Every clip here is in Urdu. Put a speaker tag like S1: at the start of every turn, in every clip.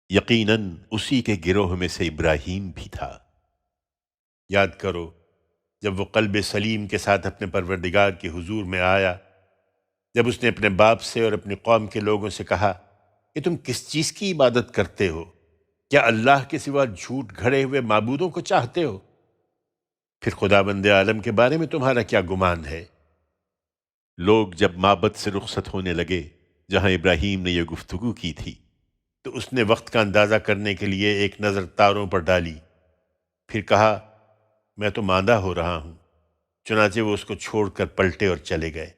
S1: یقیناً اسی کے گروہ میں سے ابراہیم بھی تھا۔ یاد کرو جب وہ قلب سلیم کے ساتھ اپنے پروردگار کے حضور میں آیا، جب اس نے اپنے باپ سے اور اپنی قوم کے لوگوں سے کہا کہ تم کس چیز کی عبادت کرتے ہو؟ کیا اللہ کے سوا جھوٹ گھڑے ہوئے معبودوں کو چاہتے ہو؟ پھر خداوند عالم کے بارے میں تمہارا کیا گمان ہے؟ لوگ جب معبد سے رخصت ہونے لگے جہاں ابراہیم نے یہ گفتگو کی تھی، تو اس نے وقت کا اندازہ کرنے کے لیے ایک نظر تاروں پر ڈالی، پھر کہا میں تو ماندہ ہو رہا ہوں۔ چنانچہ وہ اس کو چھوڑ کر پلٹے اور چلے گئے۔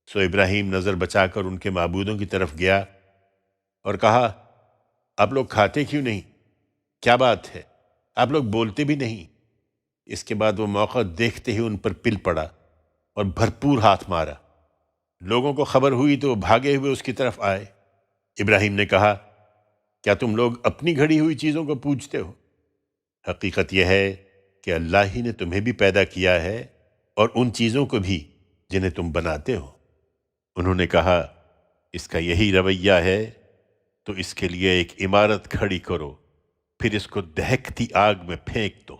S1: سو ابراہیم نظر بچا کر ان کے معبودوں کی طرف گیا اور کہا آپ لوگ کھاتے کیوں نہیں؟ کیا بات ہے؟ آپ لوگ بولتے بھی نہیں۔ اس کے بعد وہ موقع دیکھتے ہی ان پر پل پڑا اور بھرپور ہاتھ مارا۔ لوگوں کو خبر ہوئی تو وہ بھاگے ہوئے اس کی طرف آئے۔ ابراہیم نے کہا کیا تم لوگ اپنی گھڑی ہوئی چیزوں کو پوجتے ہو؟ حقیقت یہ ہے کہ اللہ ہی نے تمہیں بھی پیدا کیا ہے اور ان چیزوں کو بھی جنہیں تم بناتے ہو۔ انہوں نے کہا اس کا یہی رویہ ہے تو اس کے لیے ایک عمارت کھڑی کرو، پھر اس کو دہکتی آگ میں پھینک دو۔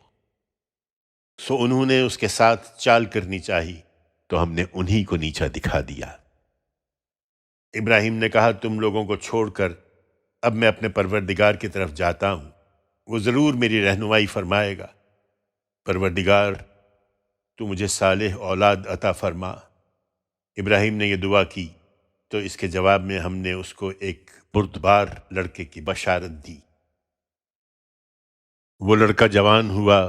S1: سو انہوں نے اس کے ساتھ چال کرنی چاہی تو ہم نے انہی کو نیچا دکھا دیا۔ ابراہیم نے کہا تم لوگوں کو چھوڑ کر اب میں اپنے پروردگار کی طرف جاتا ہوں، وہ ضرور میری رہنمائی فرمائے گا۔ پروردگار تو مجھے صالح اولاد عطا فرما۔ ابراہیم نے یہ دعا کی تو اس کے جواب میں ہم نے اس کو ایک بردبار لڑکے کی بشارت دی۔ وہ لڑکا جوان ہوا،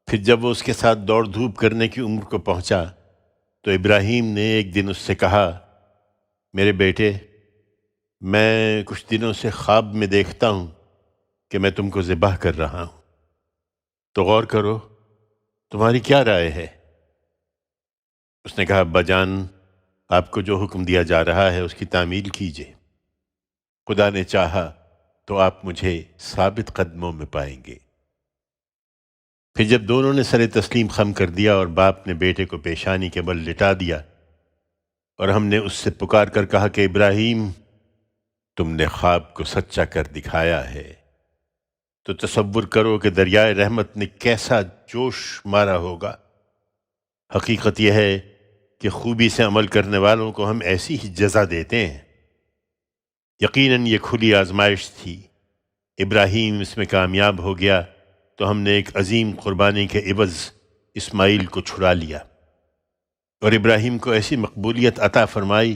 S1: پھر جب وہ اس کے ساتھ دوڑ دھوپ کرنے کی عمر کو پہنچا تو ابراہیم نے ایک دن اس سے کہا میرے بیٹے، میں کچھ دنوں سے خواب میں دیکھتا ہوں کہ میں تم کو ذبح کر رہا ہوں، تو غور کرو تمہاری کیا رائے ہے؟ اس نے کہا ابا جان، آپ کو جو حکم دیا جا رہا ہے اس کی تعمیل کیجیے، خدا نے چاہا تو آپ مجھے ثابت قدموں میں پائیں گے۔ پھر جب دونوں نے سر تسلیم خم کر دیا اور باپ نے بیٹے کو پیشانی کے بل لٹا دیا، اور ہم نے اس سے پکار کر کہا کہ ابراہیم تم نے خواب کو سچا کر دکھایا ہے، تو تصور کرو کہ دریائے رحمت نے کیسا جوش مارا ہوگا۔ حقیقت یہ ہے کہ خوبی سے عمل کرنے والوں کو ہم ایسی ہی جزا دیتے ہیں۔ یقیناً یہ کھلی آزمائش تھی۔ ابراہیم اس میں کامیاب ہو گیا تو ہم نے ایک عظیم قربانی کے عوض اسماعیل کو چھڑا لیا، اور ابراہیم کو ایسی مقبولیت عطا فرمائی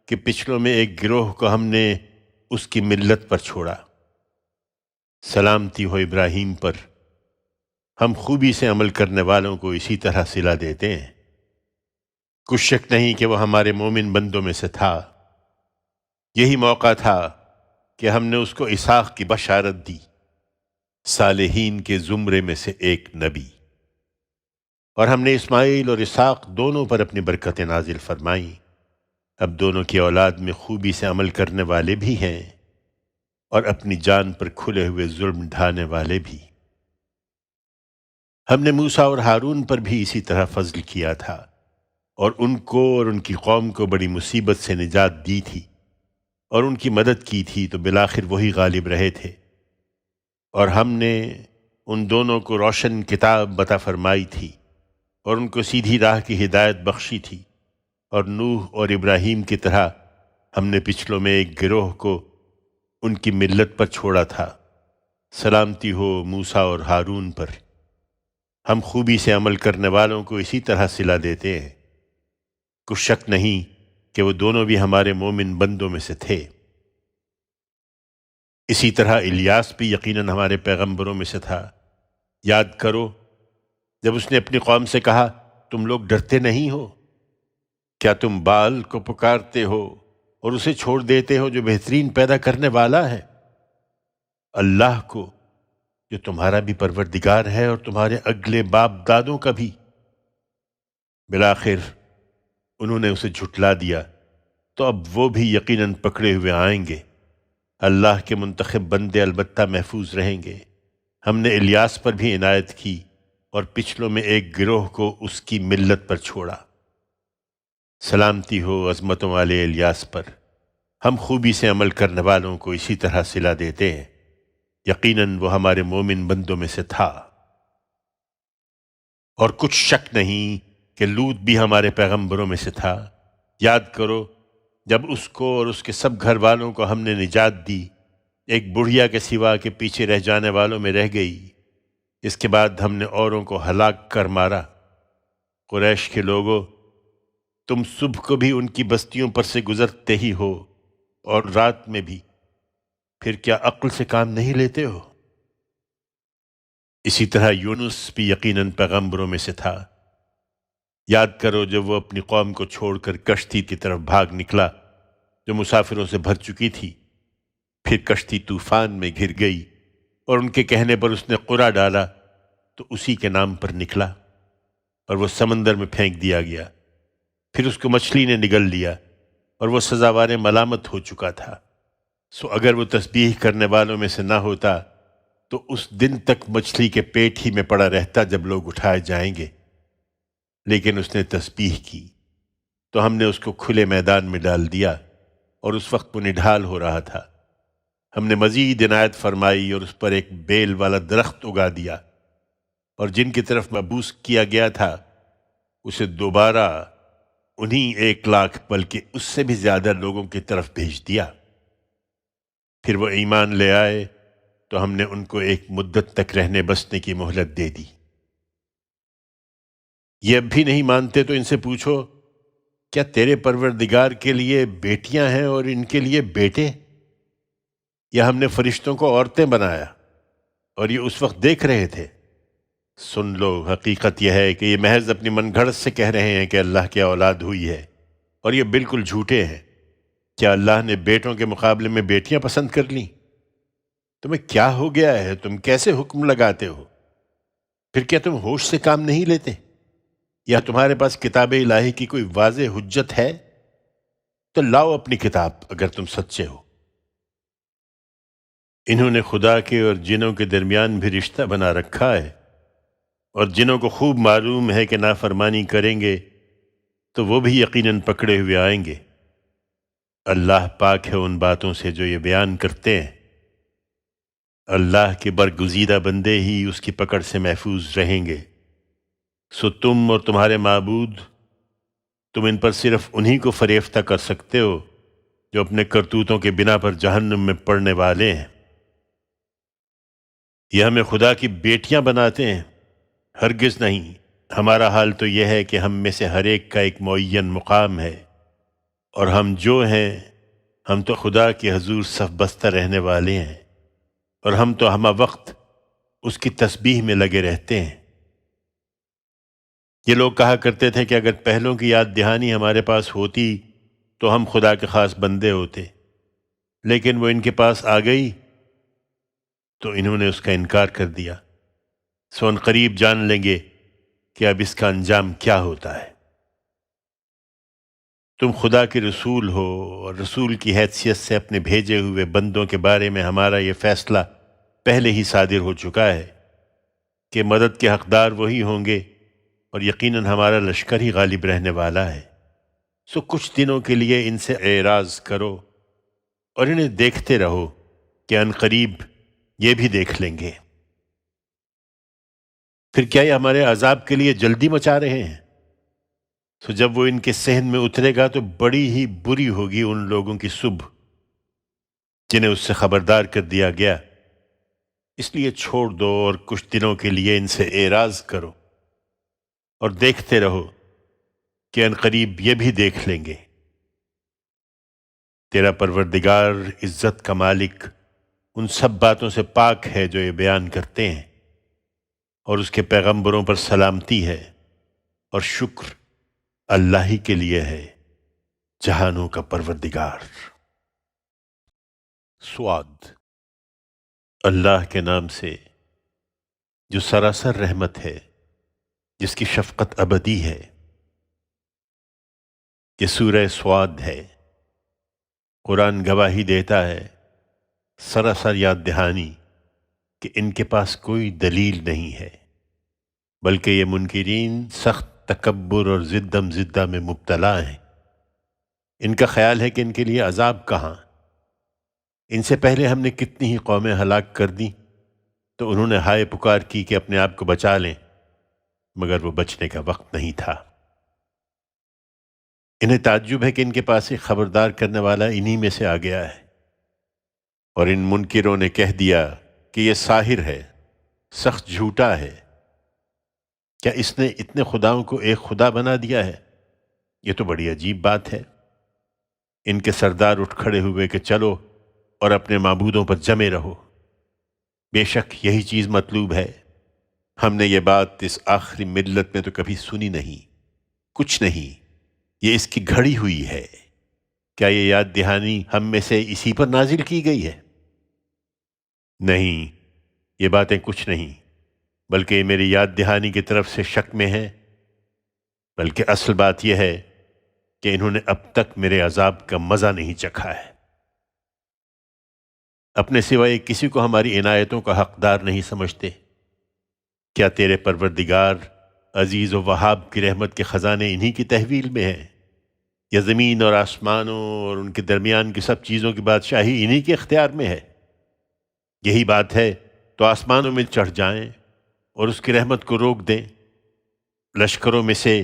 S1: کہ پچھلوں میں ایک گروہ کو ہم نے اس کی ملت پر چھوڑا۔ سلامتی ہو ابراہیم پر، ہم خوبی سے عمل کرنے والوں کو اسی طرح صلہ دیتے ہیں۔ کچھ شک نہیں کہ وہ ہمارے مومن بندوں میں سے تھا۔ یہی موقع تھا کہ ہم نے اس کو اسحاق کی بشارت دی، صالحین کے زمرے میں سے ایک نبی، اور ہم نے اسماعیل اور اسحاق دونوں پر اپنی برکتیں نازل فرمائیں۔ اب دونوں کی اولاد میں خوبی سے عمل کرنے والے بھی ہیں اور اپنی جان پر کھلے ہوئے ظلم ڈھانے والے بھی۔ ہم نے موسیٰ اور ہارون پر بھی اسی طرح فضل کیا تھا، اور ان کو اور ان کی قوم کو بڑی مصیبت سے نجات دی تھی، اور ان کی مدد کی تھی تو بالآخر وہی غالب رہے تھے۔ اور ہم نے ان دونوں کو روشن کتاب عطا فرمائی تھی اور ان کو سیدھی راہ کی ہدایت بخشی تھی، اور نوح اور ابراہیم کی طرح ہم نے پچھلوں میں ایک گروہ کو ان کی ملت پر چھوڑا تھا۔ سلامتی ہو موسیٰ اور ہارون پر، ہم خوبی سے عمل کرنے والوں کو اسی طرح صلہ دیتے ہیں۔ کچھ شک نہیں کہ وہ دونوں بھی ہمارے مومن بندوں میں سے تھے۔ اسی طرح الیاس بھی یقیناً ہمارے پیغمبروں میں سے تھا۔ یاد کرو جب اس نے اپنی قوم سے کہا تم لوگ ڈرتے نہیں ہو؟ کیا تم بال کو پکارتے ہو اور اسے چھوڑ دیتے ہو جو بہترین پیدا کرنے والا ہے؟ اللہ کو جو تمہارا بھی پروردگار ہے اور تمہارے اگلے باپ دادوں کا بھی۔ بالآخر انہوں نے اسے جھٹلا دیا تو اب وہ بھی یقیناً پکڑے ہوئے آئیں گے۔ اللہ کے منتخب بندے البتہ محفوظ رہیں گے۔ ہم نے الیاس پر بھی عنایت کی اور پچھلوں میں ایک گروہ کو اس کی ملت پر چھوڑا۔ سلامتی ہو عظمتوں والے الیاس پر، ہم خوبی سے عمل کرنے والوں کو اسی طرح صلہ دیتے ہیں، یقیناً وہ ہمارے مومن بندوں میں سے تھا۔ اور کچھ شک نہیں کہ لوط بھی ہمارے پیغمبروں میں سے تھا۔ یاد کرو جب اس کو اور اس کے سب گھر والوں کو ہم نے نجات دی، ایک بڑھیا کے سوا کے پیچھے رہ جانے والوں میں رہ گئی۔ اس کے بعد ہم نے اوروں کو ہلاک کر مارا۔ قریش کے لوگوں، تم صبح کو بھی ان کی بستیوں پر سے گزرتے ہی ہو اور رات میں بھی، پھر کیا عقل سے کام نہیں لیتے ہو؟ اسی طرح یونس بھی یقیناً پیغمبروں میں سے تھا۔ یاد کرو جب وہ اپنی قوم کو چھوڑ کر کشتی کی طرف بھاگ نکلا جو مسافروں سے بھر چکی تھی، پھر کشتی طوفان میں گر گئی اور ان کے کہنے پر اس نے قرع ڈالا تو اسی کے نام پر نکلا، اور وہ سمندر میں پھینک دیا گیا۔ پھر اس کو مچھلی نے نگل لیا اور وہ سزاوار ملامت ہو چکا تھا۔ سو اگر وہ تسبیح کرنے والوں میں سے نہ ہوتا تو اس دن تک مچھلی کے پیٹ ہی میں پڑا رہتا جب لوگ اٹھائے جائیں گے، لیکن اس نے تسبیح کی تو ہم نے اس کو کھلے میدان میں ڈال دیا، اور اس وقت وہ نڈھال ہو رہا تھا۔ ہم نے مزید عنایت فرمائی اور اس پر ایک بیل والا درخت اگا دیا، اور جن کی طرف مبعوث کیا گیا تھا اسے دوبارہ انہی 1,00,000 بلکہ اس سے بھی زیادہ لوگوں کی طرف بھیج دیا۔ پھر وہ ایمان لے آئے تو ہم نے ان کو ایک مدت تک رہنے بسنے کی مہلت دے دی۔ یہ اب بھی نہیں مانتے تو ان سے پوچھو، کیا تیرے پروردگار کے لیے بیٹیاں ہیں اور ان کے لیے بیٹے؟ یا ہم نے فرشتوں کو عورتیں بنایا اور یہ اس وقت دیکھ رہے تھے؟ سن لو، حقیقت یہ ہے کہ یہ محض اپنی من گھڑت سے کہہ رہے ہیں کہ اللہ کی اولاد ہوئی ہے، اور یہ بالکل جھوٹے ہیں۔ کیا اللہ نے بیٹوں کے مقابلے میں بیٹیاں پسند کر لیں؟ تمہیں کیا ہو گیا ہے؟ تم کیسے حکم لگاتے ہو؟ پھر کیا تم ہوش سے کام نہیں لیتے؟ یا تمہارے پاس کتاب الہی کی کوئی واضح حجت ہے؟ تو لاؤ اپنی کتاب اگر تم سچے ہو۔ انہوں نے خدا کے اور جنوں کے درمیان بھی رشتہ بنا رکھا ہے، اور جنوں کو خوب معلوم ہے کہ نافرمانی کریں گے تو وہ بھی یقیناً پکڑے ہوئے آئیں گے۔ اللہ پاک ہے ان باتوں سے جو یہ بیان کرتے ہیں۔ اللہ کے برگزیدہ بندے ہی اس کی پکڑ سے محفوظ رہیں گے۔ سو تم اور تمہارے معبود، تم ان پر صرف انہی کو فریفتہ کر سکتے ہو جو اپنے کرتوتوں کے بنا پر جہنم میں پڑنے والے ہیں۔ یہ ہمیں خدا کی بیٹیاں بناتے ہیں؟ ہرگز نہیں۔ ہمارا حال تو یہ ہے کہ ہم میں سے ہر ایک کا ایک معین مقام ہے، اور ہم جو ہیں ہم تو خدا کے حضور صف بستہ رہنے والے ہیں، اور ہم تو ہمہ وقت اس کی تسبیح میں لگے رہتے ہیں۔ یہ لوگ کہا کرتے تھے کہ اگر پہلوں کی یاد دہانی ہمارے پاس ہوتی تو ہم خدا کے خاص بندے ہوتے، لیکن وہ ان کے پاس آ گئی تو انہوں نے اس کا انکار کر دیا۔ سو ان قریب جان لیں گے کہ اب اس کا انجام کیا ہوتا ہے۔ تم خدا کے رسول ہو، اور رسول کی حیثیت سے اپنے بھیجے ہوئے بندوں کے بارے میں ہمارا یہ فیصلہ پہلے ہی صادر ہو چکا ہے کہ مدد کے حقدار وہی ہوں گے، اور یقیناً ہمارا لشکر ہی غالب رہنے والا ہے۔ سو کچھ دنوں کے لیے ان سے اعراض کرو اور انہیں دیکھتے رہو کہ ان قریب یہ بھی دیکھ لیں گے۔ پھر کیا یہ ہمارے عذاب کے لیے جلدی مچا رہے ہیں؟ سو جب وہ ان کے صحن میں اترے گا تو بڑی ہی بری ہوگی ان لوگوں کی صبح جنہیں اس سے خبردار کر دیا گیا۔ اس لیے چھوڑ دو اور کچھ دنوں کے لیے ان سے اعراض کرو اور دیکھتے رہو کہ ان قریب یہ بھی دیکھ لیں گے۔ تیرا پروردگار عزت کا مالک ان سب باتوں سے پاک ہے جو یہ بیان کرتے ہیں، اور اس کے پیغمبروں پر سلامتی ہے، اور شکر اللہ ہی کے لیے ہے، جہانوں کا پروردگار۔ سواد۔ اللہ کے نام سے جو سراسر رحمت ہے، جس کی شفقت ابدی ہے۔ یہ سورہ سواد ہے۔ قرآن گواہی دیتا ہے، سراسر یاد دہانی، کہ ان کے پاس کوئی دلیل نہیں ہے، بلکہ یہ منکرین سخت تکبر اور زدہ میں مبتلا ہیں۔ ان کا خیال ہے کہ ان کے لیے عذاب کہاں؟ ان سے پہلے ہم نے کتنی ہی قومیں ہلاک کر دیں تو انہوں نے ہائے پکار کی کہ اپنے آپ کو بچا لیں، مگر وہ بچنے کا وقت نہیں تھا۔ انہیں تعجب ہے کہ ان کے پاس ایک خبردار کرنے والا انہی میں سے آ گیا ہے، اور ان منکروں نے کہہ دیا کہ یہ ساحر ہے، سخت جھوٹا ہے۔ کیا اس نے اتنے خداؤں کو ایک خدا بنا دیا ہے؟ یہ تو بڑی عجیب بات ہے۔ ان کے سردار اٹھ کھڑے ہوئے کہ چلو اور اپنے معبودوں پر جمے رہو، بے شک یہی چیز مطلوب ہے۔ ہم نے یہ بات اس آخری ملت میں تو کبھی سنی نہیں، کچھ نہیں، یہ اس کی گھڑی ہوئی ہے۔ کیا یہ یاد دہانی ہم میں سے اسی پر نازل کی گئی ہے؟ نہیں، یہ باتیں کچھ نہیں، بلکہ یہ میری یاد دہانی کی طرف سے شک میں ہے۔ بلکہ اصل بات یہ ہے کہ انہوں نے اب تک میرے عذاب کا مزہ نہیں چکھا ہے۔ اپنے سوائے کسی کو ہماری عنایتوں کا حقدار نہیں سمجھتے۔ کیا تیرے پروردگار عزیز و وہاب کی رحمت کے خزانے انہی کی تحویل میں ہیں، یا زمین اور آسمانوں اور ان کے درمیان کی سب چیزوں کی بادشاہی انہی کے اختیار میں ہے؟ یہی بات ہے تو آسمانوں میں چڑھ جائیں اور اس کی رحمت کو روک دیں۔ لشکروں میں سے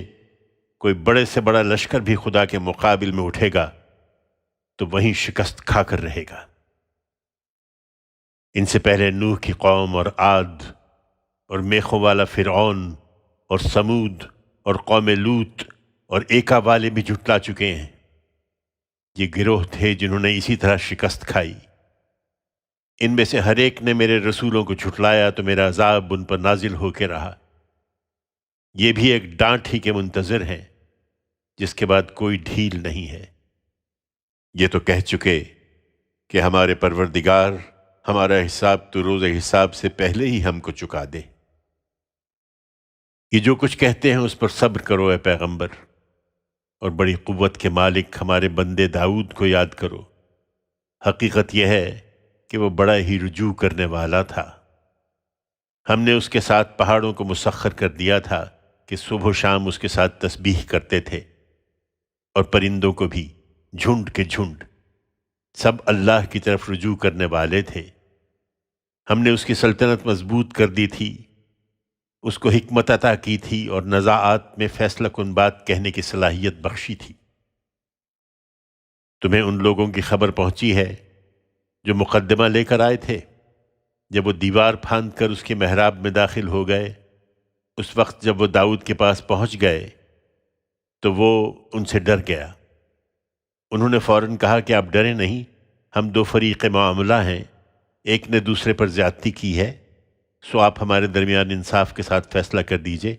S1: کوئی بڑے سے بڑا لشکر بھی خدا کے مقابل میں اٹھے گا تو وہیں شکست کھا کر رہے گا۔ ان سے پہلے نوح کی قوم اور عاد اور میخوں والا فرعون اور سمود اور قوم لوط اور ایکا والے بھی جھٹلا چکے ہیں۔ یہ گروہ تھے جنہوں نے اسی طرح شکست کھائی۔ ان میں سے ہر ایک نے میرے رسولوں کو جھٹلایا تو میرا عذاب ان پر نازل ہو کے رہا۔ یہ بھی ایک ڈانٹ ہی کے منتظر ہیں جس کے بعد کوئی ڈھیل نہیں ہے۔ یہ تو کہہ چکے کہ ہمارے پروردگار ہمارا حساب تو روز حساب سے پہلے ہی ہم کو چکا دے۔ یہ جو کچھ کہتے ہیں اس پر صبر کرو اے پیغمبر، اور بڑی قوت کے مالک ہمارے بندے داؤد کو یاد کرو۔ حقیقت یہ ہے کہ وہ بڑا ہی رجوع کرنے والا تھا۔ ہم نے اس کے ساتھ پہاڑوں کو مسخر کر دیا تھا کہ صبح و شام اس کے ساتھ تسبیح کرتے تھے، اور پرندوں کو بھی جھنڈ کے جھنڈ، سب اللہ کی طرف رجوع کرنے والے تھے۔ ہم نے اس کی سلطنت مضبوط کر دی تھی، اس کو حکمت عطا کی تھی اور نزاعات میں فیصلہ کن بات کہنے کی صلاحیت بخشی تھی۔ تمہیں ان لوگوں کی خبر پہنچی ہے جو مقدمہ لے کر آئے تھے؟ جب وہ دیوار پھاند کر اس کے محراب میں داخل ہو گئے، اس وقت جب وہ داؤد کے پاس پہنچ گئے تو وہ ان سے ڈر گیا۔ انہوں نے فوراً کہا کہ آپ ڈریں نہیں، ہم دو فریق معاملہ ہیں، ایک نے دوسرے پر زیادتی کی ہے، سو آپ ہمارے درمیان انصاف کے ساتھ فیصلہ کر دیجئے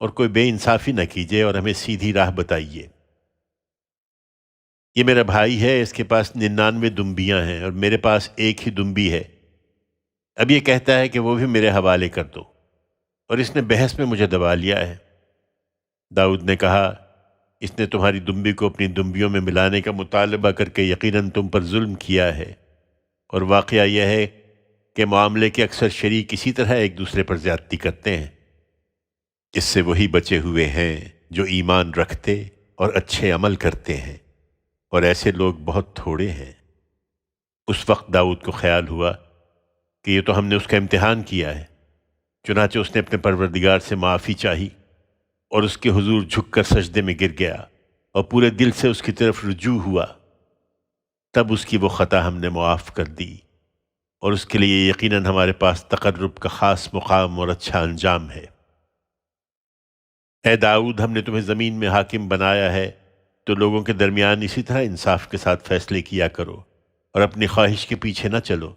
S1: اور کوئی بے انصافی نہ کیجئے اور ہمیں سیدھی راہ بتائیے۔ یہ میرا بھائی ہے، اس کے پاس 99 دمبیاں ہیں اور میرے پاس ایک ہی دمبی ہے۔ اب یہ کہتا ہے کہ وہ بھی میرے حوالے کر دو، اور اس نے بحث میں مجھے دبا لیا ہے۔ داؤد نے کہا، اس نے تمہاری دمبی کو اپنی دمبیوں میں ملانے کا مطالبہ کر کے یقیناً تم پر ظلم کیا ہے، اور واقعہ یہ ہے کہ معاملے کے اکثر شریک اسی طرح ایک دوسرے پر زیادتی کرتے ہیں۔ اس سے وہی بچے ہوئے ہیں جو ایمان رکھتے اور اچھے عمل کرتے ہیں، اور ایسے لوگ بہت تھوڑے ہیں۔ اس وقت داؤد کو خیال ہوا کہ یہ تو ہم نے اس کا امتحان کیا ہے، چنانچہ اس نے اپنے پروردگار سے معافی چاہی اور اس کے حضور جھک کر سجدے میں گر گیا اور پورے دل سے اس کی طرف رجوع ہوا۔ تب اس کی وہ خطا ہم نے معاف کر دی، اور اس کے لیے یقیناً ہمارے پاس تقرب کا خاص مقام اور اچھا انجام ہے۔ اے داؤد، ہم نے تمہیں زمین میں حاکم بنایا ہے تو لوگوں کے درمیان اسی طرح انصاف کے ساتھ فیصلے کیا کرو، اور اپنی خواہش کے پیچھے نہ چلو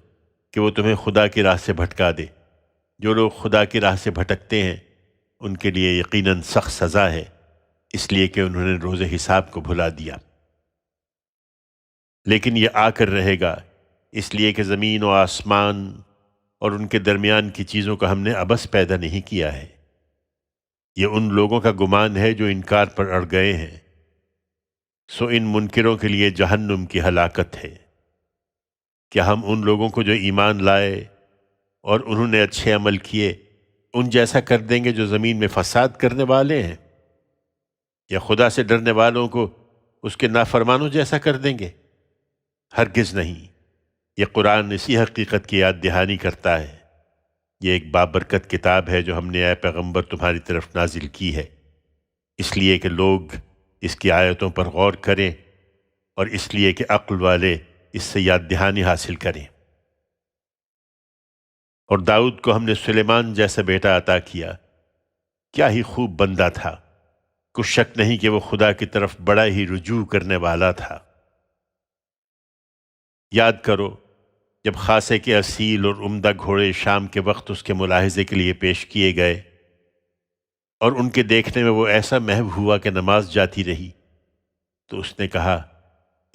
S1: کہ وہ تمہیں خدا کی راہ سے بھٹکا دے۔ جو لوگ خدا کی راہ سے بھٹکتے ہیں ان کے لیے یقیناً سخت سزا ہے، اس لیے کہ انہوں نے روز حساب کو بھلا دیا۔ لیکن یہ آ کر رہے گا، اس لیے کہ زمین و آسمان اور ان کے درمیان کی چیزوں کا ہم نے عبث پیدا نہیں کیا ہے۔ یہ ان لوگوں کا گمان ہے جو انکار پر اڑ گئے ہیں، سو ان منکروں کے لیے جہنم کی ہلاکت ہے۔ کیا ہم ان لوگوں کو جو ایمان لائے اور انہوں نے اچھے عمل کیے ان جیسا کر دیں گے جو زمین میں فساد کرنے والے ہیں؟ یا خدا سے ڈرنے والوں کو اس کے نافرمانوں جیسا کر دیں گے؟ ہرگز نہیں۔ یہ قرآن اسی حقیقت کی یاد دہانی کرتا ہے۔ یہ ایک بابرکت کتاب ہے جو ہم نے اے پیغمبر تمہاری طرف نازل کی ہے، اس لیے کہ لوگ اس کی آیتوں پر غور کریں اور اس لیے کہ عقل والے اس سے یاد دہانی حاصل کریں۔ اور داؤد کو ہم نے سلیمان جیسا بیٹا عطا کیا، کیا ہی خوب بندہ تھا، کچھ شک نہیں کہ وہ خدا کی طرف بڑا ہی رجوع کرنے والا تھا۔ یاد کرو جب خاصے کے اصیل اور عمدہ گھوڑے شام کے وقت اس کے ملاحظے کے لیے پیش کیے گئے اور ان کے دیکھنے میں وہ ایسا محو ہوا کہ نماز جاتی رہی، تو اس نے کہا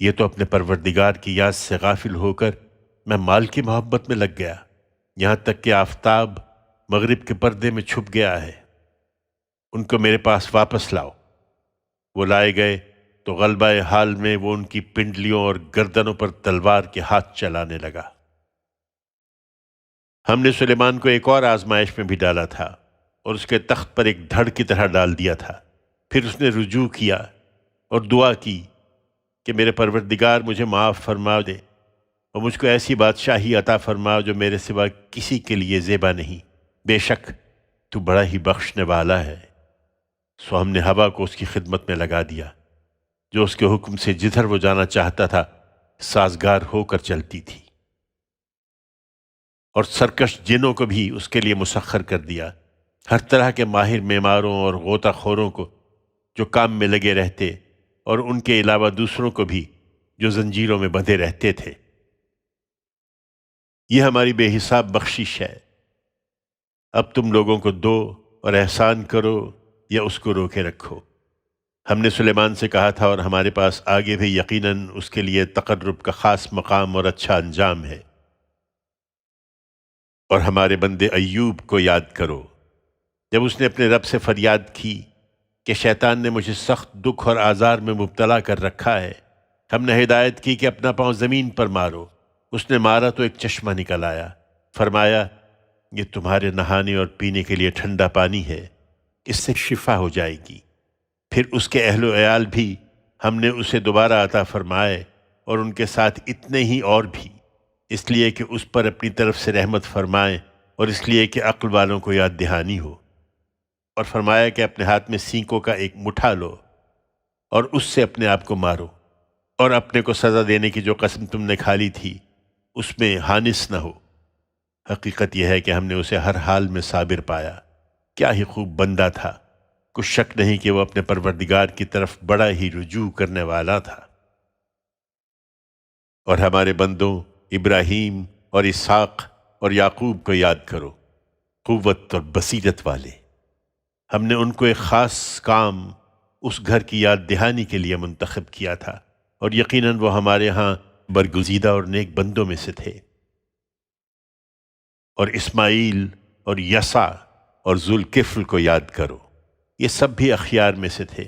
S1: یہ تو اپنے پروردگار کی یاد سے غافل ہو کر میں مال کی محبت میں لگ گیا، یہاں تک کہ آفتاب مغرب کے پردے میں چھپ گیا ہے۔ ان کو میرے پاس واپس لاؤ۔ وہ لائے گئے تو غلبہ حال میں وہ ان کی پنڈلیوں اور گردنوں پر تلوار کے ہاتھ چلانے لگا۔ ہم نے سلیمان کو ایک اور آزمائش میں بھی ڈالا تھا اور اس کے تخت پر ایک دھڑ کی طرح ڈال دیا تھا۔ پھر اس نے رجوع کیا اور دعا کی کہ میرے پروردگار مجھے معاف فرما دے اور مجھ کو ایسی بادشاہی عطا فرما جو میرے سوا کسی کے لیے زیبا نہیں، بے شک تو بڑا ہی بخشنے والا ہے۔ سو ہم نے ہوا کو اس کی خدمت میں لگا دیا، جو اس کے حکم سے جدھر وہ جانا چاہتا تھا سازگار ہو کر چلتی تھی، اور سرکش جنوں کو بھی اس کے لیے مسخر کر دیا، ہر طرح کے ماہر معماروں اور غوطہ خوروں کو جو کام میں لگے رہتے، اور ان کے علاوہ دوسروں کو بھی جو زنجیروں میں بندھے رہتے تھے۔ یہ ہماری بے حساب بخشش ہے۔ اب تم لوگوں کو دو اور احسان کرو یا اس کو روکے رکھو۔ ہم نے سلیمان سے کہا تھا اور ہمارے پاس آگے بھی یقیناً اس کے لیے تقرب کا خاص مقام اور اچھا انجام ہے۔ اور ہمارے بندے ایوب کو یاد کرو، جب اس نے اپنے رب سے فریاد کی کہ شیطان نے مجھے سخت دکھ اور آزار میں مبتلا کر رکھا ہے، ہم نے ہدایت کی کہ اپنا پاؤں زمین پر مارو۔ اس نے مارا تو ایک چشمہ نکل آیا، فرمایا یہ تمہارے نہانے اور پینے کے لیے ٹھنڈا پانی ہے، اس سے شفا ہو جائے گی۔ پھر اس کے اہل و عیال بھی ہم نے اسے دوبارہ عطا فرمائے، اور ان کے ساتھ اتنے ہی اور بھی، اس لیے کہ اس پر اپنی طرف سے رحمت فرمائیں اور اس لیے کہ عقل والوں کو یاد دہانی ہو۔ اور فرمایا کہ اپنے ہاتھ میں سینکوں کا ایک مٹھا لو اور اس سے اپنے آپ کو مارو، اور اپنے کو سزا دینے کی جو قسم تم نے کھا لی تھی اس میں حانث نہ ہو۔ حقیقت یہ ہے کہ ہم نے اسے ہر حال میں صابر پایا، کیا ہی خوب بندہ تھا، کچھ شک نہیں کہ وہ اپنے پروردگار کی طرف بڑا ہی رجوع کرنے والا تھا۔ اور ہمارے بندوں ابراہیم اور اسحاق اور یعقوب کو یاد کرو، قوت اور بصیرت والے۔ ہم نے ان کو ایک خاص کام اس گھر کی یاد دہانی کے لیے منتخب کیا تھا، اور یقیناً وہ ہمارے ہاں برگزیدہ اور نیک بندوں میں سے تھے۔ اور اسماعیل اور یسع اور ذوالکفل کو یاد کرو، یہ سب بھی اخیار میں سے تھے۔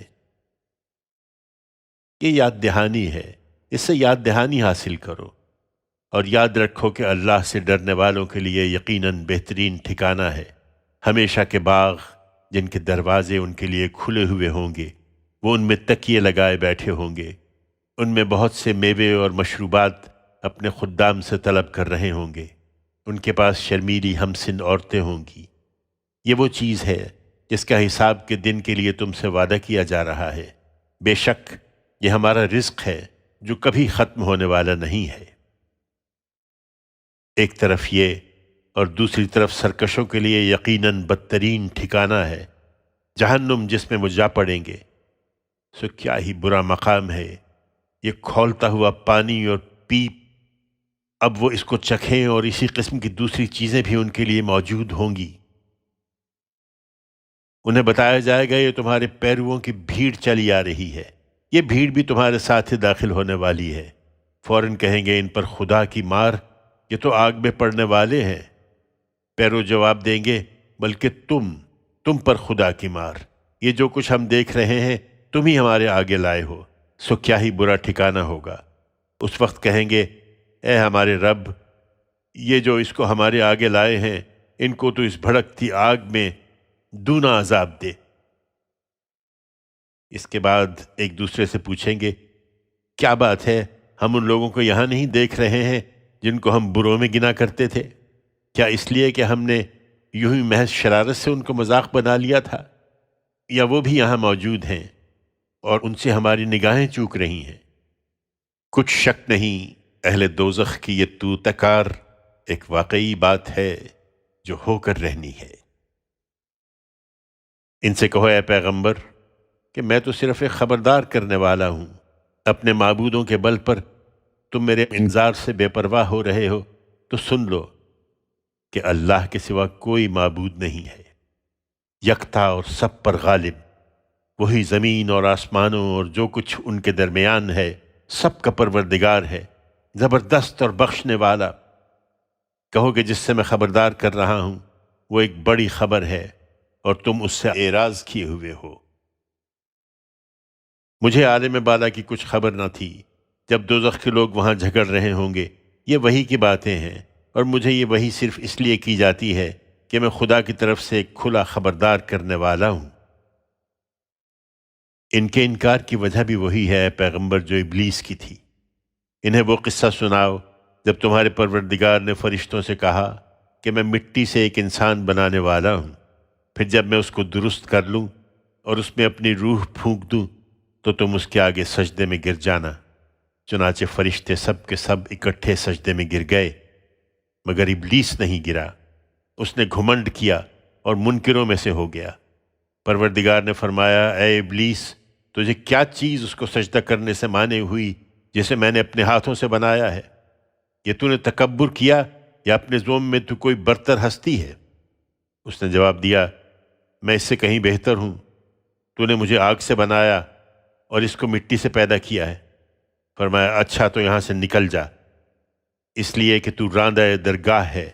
S1: یہ یاد دہانی ہے، اس سے یاد دہانی حاصل کرو، اور یاد رکھو کہ اللہ سے ڈرنے والوں کے لیے یقیناً بہترین ٹھکانہ ہے۔ ہمیشہ کے باغ جن کے دروازے ان کے لیے کھلے ہوئے ہوں گے، وہ ان میں تکیے لگائے بیٹھے ہوں گے، ان میں بہت سے میوے اور مشروبات اپنے خدام سے طلب کر رہے ہوں گے، ان کے پاس شرمیلی ہمسن عورتیں ہوں گی۔ یہ وہ چیز ہے جس کا حساب کے دن کے لیے تم سے وعدہ کیا جا رہا ہے، بے شک یہ ہمارا رزق ہے جو کبھی ختم ہونے والا نہیں ہے۔ ایک طرف یہ اور دوسری طرف سرکشوں کے لیے یقیناً بدترین ٹھکانہ ہے جہنم، جس میں وہ جا پڑیں گے۔ سو کیا ہی برا مقام ہے یہ کھولتا ہوا پانی اور پیپ، اب وہ اس کو چکھیں، اور اسی قسم کی دوسری چیزیں بھی ان کے لیے موجود ہوں گی۔ انہیں بتایا جائے گا یہ تمہارے پیرووں کی بھیڑ چلی آ رہی ہے، یہ بھیڑ بھی تمہارے ساتھ ہی داخل ہونے والی ہے۔ فوراً کہیں گے ان پر خدا کی مار، یہ تو آگ میں پڑنے والے ہیں۔ پیرو جواب دیں گے بلکہ تم پر خدا کی مار، یہ جو کچھ ہم دیکھ رہے ہیں تم ہی ہمارے آگے لائے ہو، سو کیا ہی برا ٹھکانہ ہوگا۔ اس وقت کہیں گے اے ہمارے رب، یہ جو اس کو ہمارے آگے لائے ہیں ان کو تو اس بھڑکتی آگ میں دونا عذاب دے۔ اس کے بعد ایک دوسرے سے پوچھیں گے کیا بات ہے، ہم ان لوگوں کو یہاں نہیں دیکھ رہے ہیں جن کو ہم بروں میں گنا کرتے تھے؟ کیا اس لیے کہ ہم نے یوں ہی محض شرارت سے ان کو مذاق بنا لیا تھا، یا وہ بھی یہاں موجود ہیں اور ان سے ہماری نگاہیں چوک رہی ہیں؟ کچھ شک نہیں، اہل دوزخ کی یہ تو تکار ایک واقعی بات ہے جو ہو کر رہنی ہے۔ ان سے کہو اے پیغمبر کہ میں تو صرف ایک خبردار کرنے والا ہوں، اپنے معبودوں کے بل پر تم میرے انذار سے بے پرواہ ہو رہے ہو تو سن لو کہ اللہ کے سوا کوئی معبود نہیں ہے، یکتا اور سب پر غالب، وہی زمین اور آسمانوں اور جو کچھ ان کے درمیان ہے سب کا پروردگار ہے، زبردست اور بخشنے والا۔ کہو کہ جس سے میں خبردار کر رہا ہوں وہ ایک بڑی خبر ہے اور تم اس سے اعراض کیے ہوئے ہو۔ مجھے عالم بالا کی کچھ خبر نہ تھی، جب دوزخ کے لوگ وہاں جھگڑ رہے ہوں گے، یہ وحی کی باتیں ہیں، اور مجھے یہ وحی صرف اس لیے کی جاتی ہے کہ میں خدا کی طرف سے ایک کھلا خبردار کرنے والا ہوں۔ ان کے انکار کی وجہ بھی وہی ہے اے پیغمبر جو ابلیس کی تھی۔ انہیں وہ قصہ سناؤ جب تمہارے پروردگار نے فرشتوں سے کہا کہ میں مٹی سے ایک انسان بنانے والا ہوں، پھر جب میں اس کو درست کر لوں اور اس میں اپنی روح پھونک دوں تو تم اس کے آگے سجدے میں گر جانا۔ چنانچہ فرشتے سب کے سب اکٹھے سجدے میں گر گئے، مگر ابلیس نہیں گرا، اس نے گھمنڈ کیا اور منکروں میں سے ہو گیا۔ پروردگار نے فرمایا، اے ابلیس، تجھے کیا چیز اس کو سجدہ کرنے سے مانے ہوئی جسے میں نے اپنے ہاتھوں سے بنایا ہے؟ یہ تو نے تکبر کیا یا اپنے زوم میں تو کوئی برتر ہستی ہے؟ اس نے جواب دیا، میں اس سے کہیں بہتر ہوں، تو نے مجھے آگ سے بنایا اور اس کو مٹی سے پیدا کیا ہے۔ فرمایا، اچھا تو یہاں سے نکل جا، اس لیے کہ تو راندہ درگاہ ہے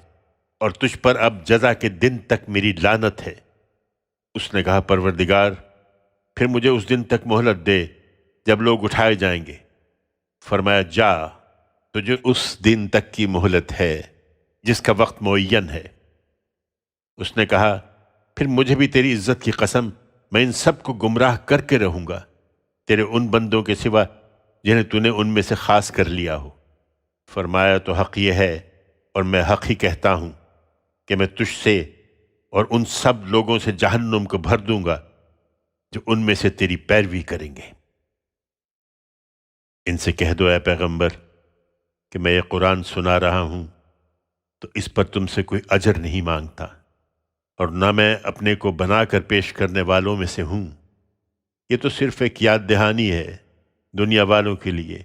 S1: اور تجھ پر اب جزا کے دن تک میری لعنت ہے۔ اس نے کہا، پروردگار، پھر مجھے اس دن تک مہلت دے جب لوگ اٹھائے جائیں گے۔ فرمایا، جا، تجھے اس دن تک کی مہلت ہے جس کا وقت معین ہے۔ اس نے کہا، پھر مجھے بھی تیری عزت کی قسم، میں ان سب کو گمراہ کر کے رہوں گا، تیرے ان بندوں کے سوا جنہیں تو نے ان میں سے خاص کر لیا ہو۔ فرمایا، تو حق یہ ہے اور میں حق ہی کہتا ہوں کہ میں تجھ سے اور ان سب لوگوں سے جہنم کو بھر دوں گا جو ان میں سے تیری پیروی کریں گے۔ ان سے کہہ دو اے پیغمبر کہ میں یہ قرآن سنا رہا ہوں تو اس پر تم سے کوئی اجر نہیں مانگتا، اور نہ میں اپنے کو بنا کر پیش کرنے والوں میں سے ہوں۔ یہ تو صرف ایک یاد دہانی ہے دنیا والوں کے لیے،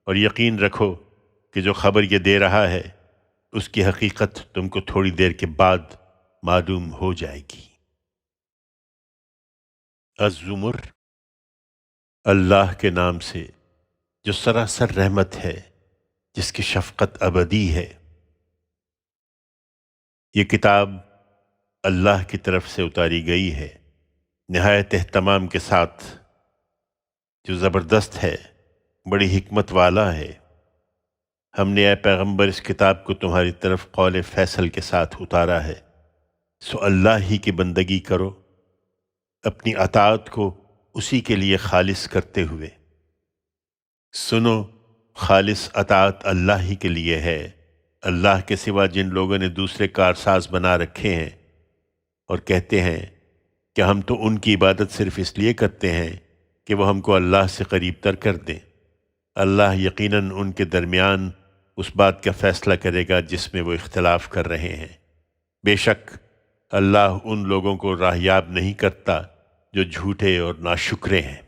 S1: اور یقین رکھو کہ جو خبر یہ دے رہا ہے اس کی حقیقت تم کو تھوڑی دیر کے بعد معلوم ہو جائے گی۔ الزمر، اللہ کے نام سے جو سراسر رحمت ہے، جس کی شفقت ابدی ہے۔ یہ کتاب اللہ کی طرف سے اتاری گئی ہے نہایت اہتمام کے ساتھ، جو زبردست ہے، بڑی حکمت والا ہے۔ ہم نے اے پیغمبر اس کتاب کو تمہاری طرف قول فیصل کے ساتھ اتارا ہے، سو اللہ ہی کی بندگی کرو، اپنی اطاعت کو اسی کے لیے خالص کرتے ہوئے۔ سنو، خالص اطاعت اللہ ہی کے لیے ہے۔ اللہ کے سوا جن لوگوں نے دوسرے کارساز بنا رکھے ہیں اور کہتے ہیں کہ ہم تو ان کی عبادت صرف اس لیے کرتے ہیں کہ وہ ہم کو اللہ سے قریب تر کر دیں، اللہ یقیناً ان کے درمیان اس بات کا فیصلہ کرے گا جس میں وہ اختلاف کر رہے ہیں۔ بے شک اللہ ان لوگوں کو راہیاب نہیں کرتا جو جھوٹے اور ناشکرے ہیں۔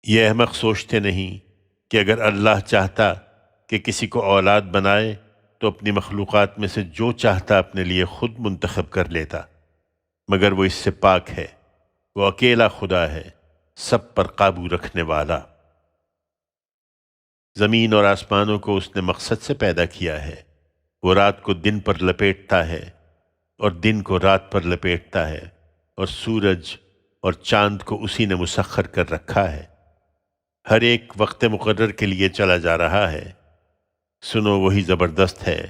S1: یہ احمق سوچتے نہیں کہ اگر اللہ چاہتا کہ کسی کو اولاد بنائے تو اپنی مخلوقات میں سے جو چاہتا اپنے لیے خود منتخب کر لیتا، مگر وہ اس سے پاک ہے، وہ اکیلا خدا ہے، سب پر قابو رکھنے والا۔ زمین اور آسمانوں کو اس نے مقصد سے پیدا کیا ہے، وہ رات کو دن پر لپیٹتا ہے اور دن کو رات پر لپیٹتا ہے، اور سورج اور چاند کو اسی نے مسخر کر رکھا ہے، ہر ایک وقت مقرر کے لیے چلا جا رہا ہے۔ سنو، وہی زبردست ہے،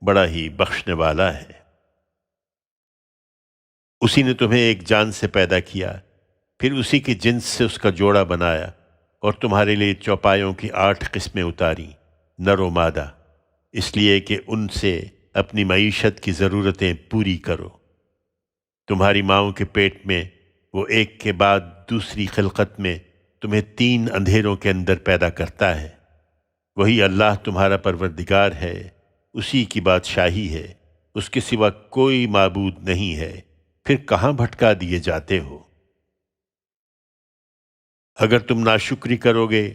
S1: بڑا ہی بخشنے والا ہے۔ اسی نے تمہیں ایک جان سے پیدا کیا، پھر اسی کی جنس سے اس کا جوڑا بنایا، اور تمہارے لیے چوپایوں کی 8 قسمیں اتاریں، نر و مادہ، اس لیے کہ ان سے اپنی معیشت کی ضرورتیں پوری کرو۔ تمہاری ماؤں کے پیٹ میں وہ ایک کے بعد دوسری خلقت میں تمہیں 3 اندھیروں کے اندر پیدا کرتا ہے۔ وہی اللہ تمہارا پروردگار ہے، اسی کی بادشاہی ہے، اس کے سوا کوئی معبود نہیں ہے، پھر کہاں بھٹکا دیے جاتے ہو؟ اگر تم ناشکری کرو گے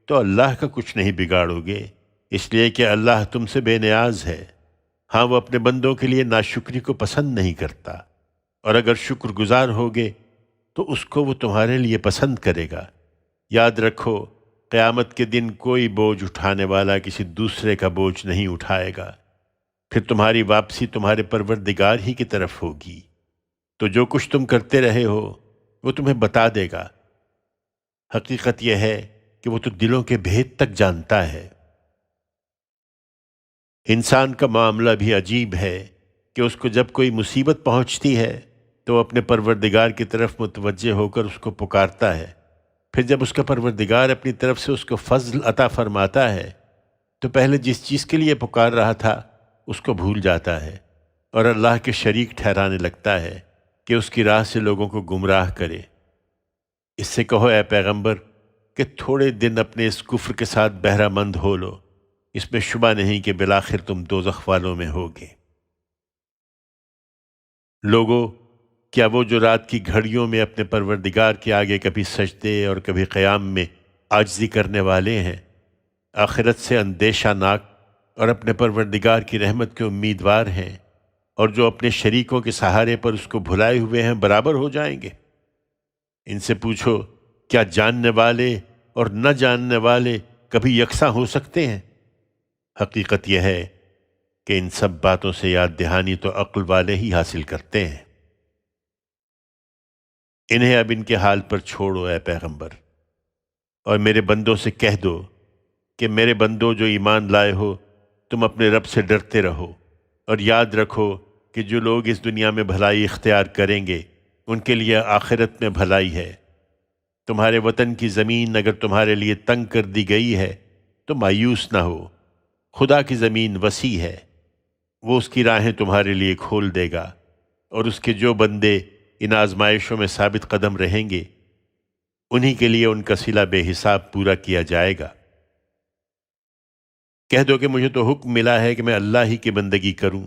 S1: تو اللہ کا کچھ نہیں بگاڑو گے، اس لیے کہ اللہ تم سے بے نیاز ہے۔ ہاں، وہ اپنے بندوں کے لیے ناشکری کو پسند نہیں کرتا، اور اگر شکر گزار ہوگے تو اس کو وہ تمہارے لیے پسند کرے گا۔ یاد رکھو، قیامت کے دن کوئی بوجھ اٹھانے والا کسی دوسرے کا بوجھ نہیں اٹھائے گا، پھر تمہاری واپسی تمہارے پروردگار ہی کی طرف ہوگی، تو جو کچھ تم کرتے رہے ہو وہ تمہیں بتا دے گا۔ حقیقت یہ ہے کہ وہ تو دلوں کے بھید تک جانتا ہے۔ انسان کا معاملہ بھی عجیب ہے کہ اس کو جب کوئی مصیبت پہنچتی ہے تو وہ اپنے پروردگار کی طرف متوجہ ہو کر اس کو پکارتا ہے، پھر جب اس کا پروردگار اپنی طرف سے اس کو فضل عطا فرماتا ہے تو پہلے جس چیز کے لیے پکار رہا تھا اس کو بھول جاتا ہے اور اللہ کے شریک ٹھہرانے لگتا ہے کہ اس کی راہ سے لوگوں کو گمراہ کرے۔ اس سے کہو اے پیغمبر کہ تھوڑے دن اپنے اس کفر کے ساتھ بہرہ مند ہو لو، اس میں شبہ نہیں کہ بالآخر تم دوزخ والوں میں ہوگے۔ لوگو، کیا وہ جو رات کی گھڑیوں میں اپنے پروردگار کے آگے کبھی سجدے اور کبھی قیام میں عاجزی کرنے والے ہیں، آخرت سے اندیشہ ناک اور اپنے پروردگار کی رحمت کے امیدوار ہیں، اور جو اپنے شریکوں کے سہارے پر اس کو بھلائے ہوئے ہیں، برابر ہو جائیں گے؟ ان سے پوچھو، کیا جاننے والے اور نہ جاننے والے کبھی یکساں ہو سکتے ہیں؟ حقیقت یہ ہے کہ ان سب باتوں سے یاد دہانی تو عقل والے ہی حاصل کرتے ہیں۔ انہیں اب ان کے حال پر چھوڑو اے پیغمبر، اور میرے بندوں سے کہہ دو کہ میرے بندوں جو ایمان لائے ہو، تم اپنے رب سے ڈرتے رہو، اور یاد رکھو کہ جو لوگ اس دنیا میں بھلائی اختیار کریں گے ان کے لیے آخرت میں بھلائی ہے۔ تمہارے وطن کی زمین اگر تمہارے لیے تنگ کر دی گئی ہے تو مایوس نہ ہو، خدا کی زمین وسیع ہے، وہ اس کی راہیں تمہارے لیے کھول دے گا، اور اس کے جو بندے ان آزمائشوں میں ثابت قدم رہیں گے انہی کے لیے ان کا صلہ بے حساب پورا کیا جائے گا۔ کہہ دو کہ مجھے تو حکم ملا ہے کہ میں اللہ ہی کی بندگی کروں،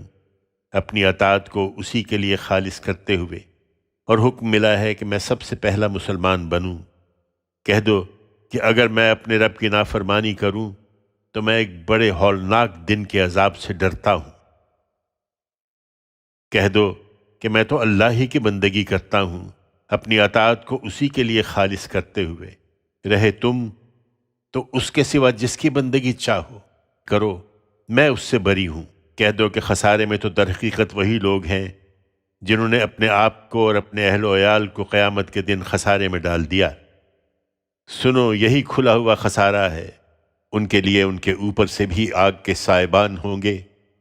S1: اپنی اطاعت کو اسی کے لیے خالص کرتے ہوئے، اور حکم ملا ہے کہ میں سب سے پہلا مسلمان بنوں۔ کہہ دو کہ اگر میں اپنے رب کی نافرمانی کروں تو میں ایک بڑے ہولناک دن کے عذاب سے ڈرتا ہوں۔ کہہ دو کہ میں تو اللہ ہی کی بندگی کرتا ہوں، اپنی اطاعت کو اسی کے لیے خالص کرتے ہوئے، رہے تم تو اس کے سوا جس کی بندگی چاہو کرو، میں اس سے بری ہوں۔ کہہ دو کہ خسارے میں تو در حقیقت وہی لوگ ہیں جنہوں نے اپنے آپ کو اور اپنے اہل و عیال کو قیامت کے دن خسارے میں ڈال دیا۔ سنو، یہی کھلا ہوا خسارہ ہے، ان کے لیے ان کے اوپر سے بھی آگ کے سائبان ہوں گے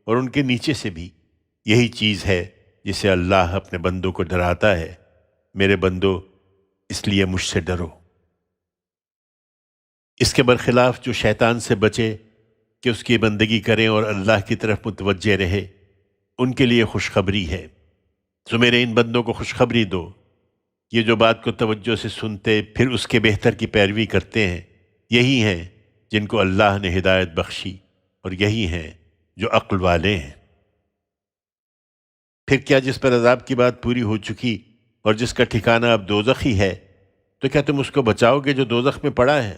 S1: اور ان کے نیچے سے بھی۔ یہی چیز ہے جسے اللہ اپنے بندوں کو ڈراتا ہے۔ میرے بندو، اس لیے مجھ سے ڈرو۔ اس کے برخلاف جو شیطان سے بچے کہ اس کی بندگی کریں اور اللہ کی طرف متوجہ رہے، ان کے لیے خوشخبری ہے۔ تو میرے ان بندوں کو خوشخبری دو، یہ جو بات کو توجہ سے سنتے پھر اس کے بہتر کی پیروی کرتے ہیں، یہی ہیں جن کو اللہ نے ہدایت بخشی، اور یہی ہیں جو عقل والے ہیں۔ پھر کیا جس پر عذاب کی بات پوری ہو چکی اور جس کا ٹھکانہ اب دوزخ ہی ہے، تو کیا تم اس کو بچاؤ گے جو دوزخ میں پڑا ہے؟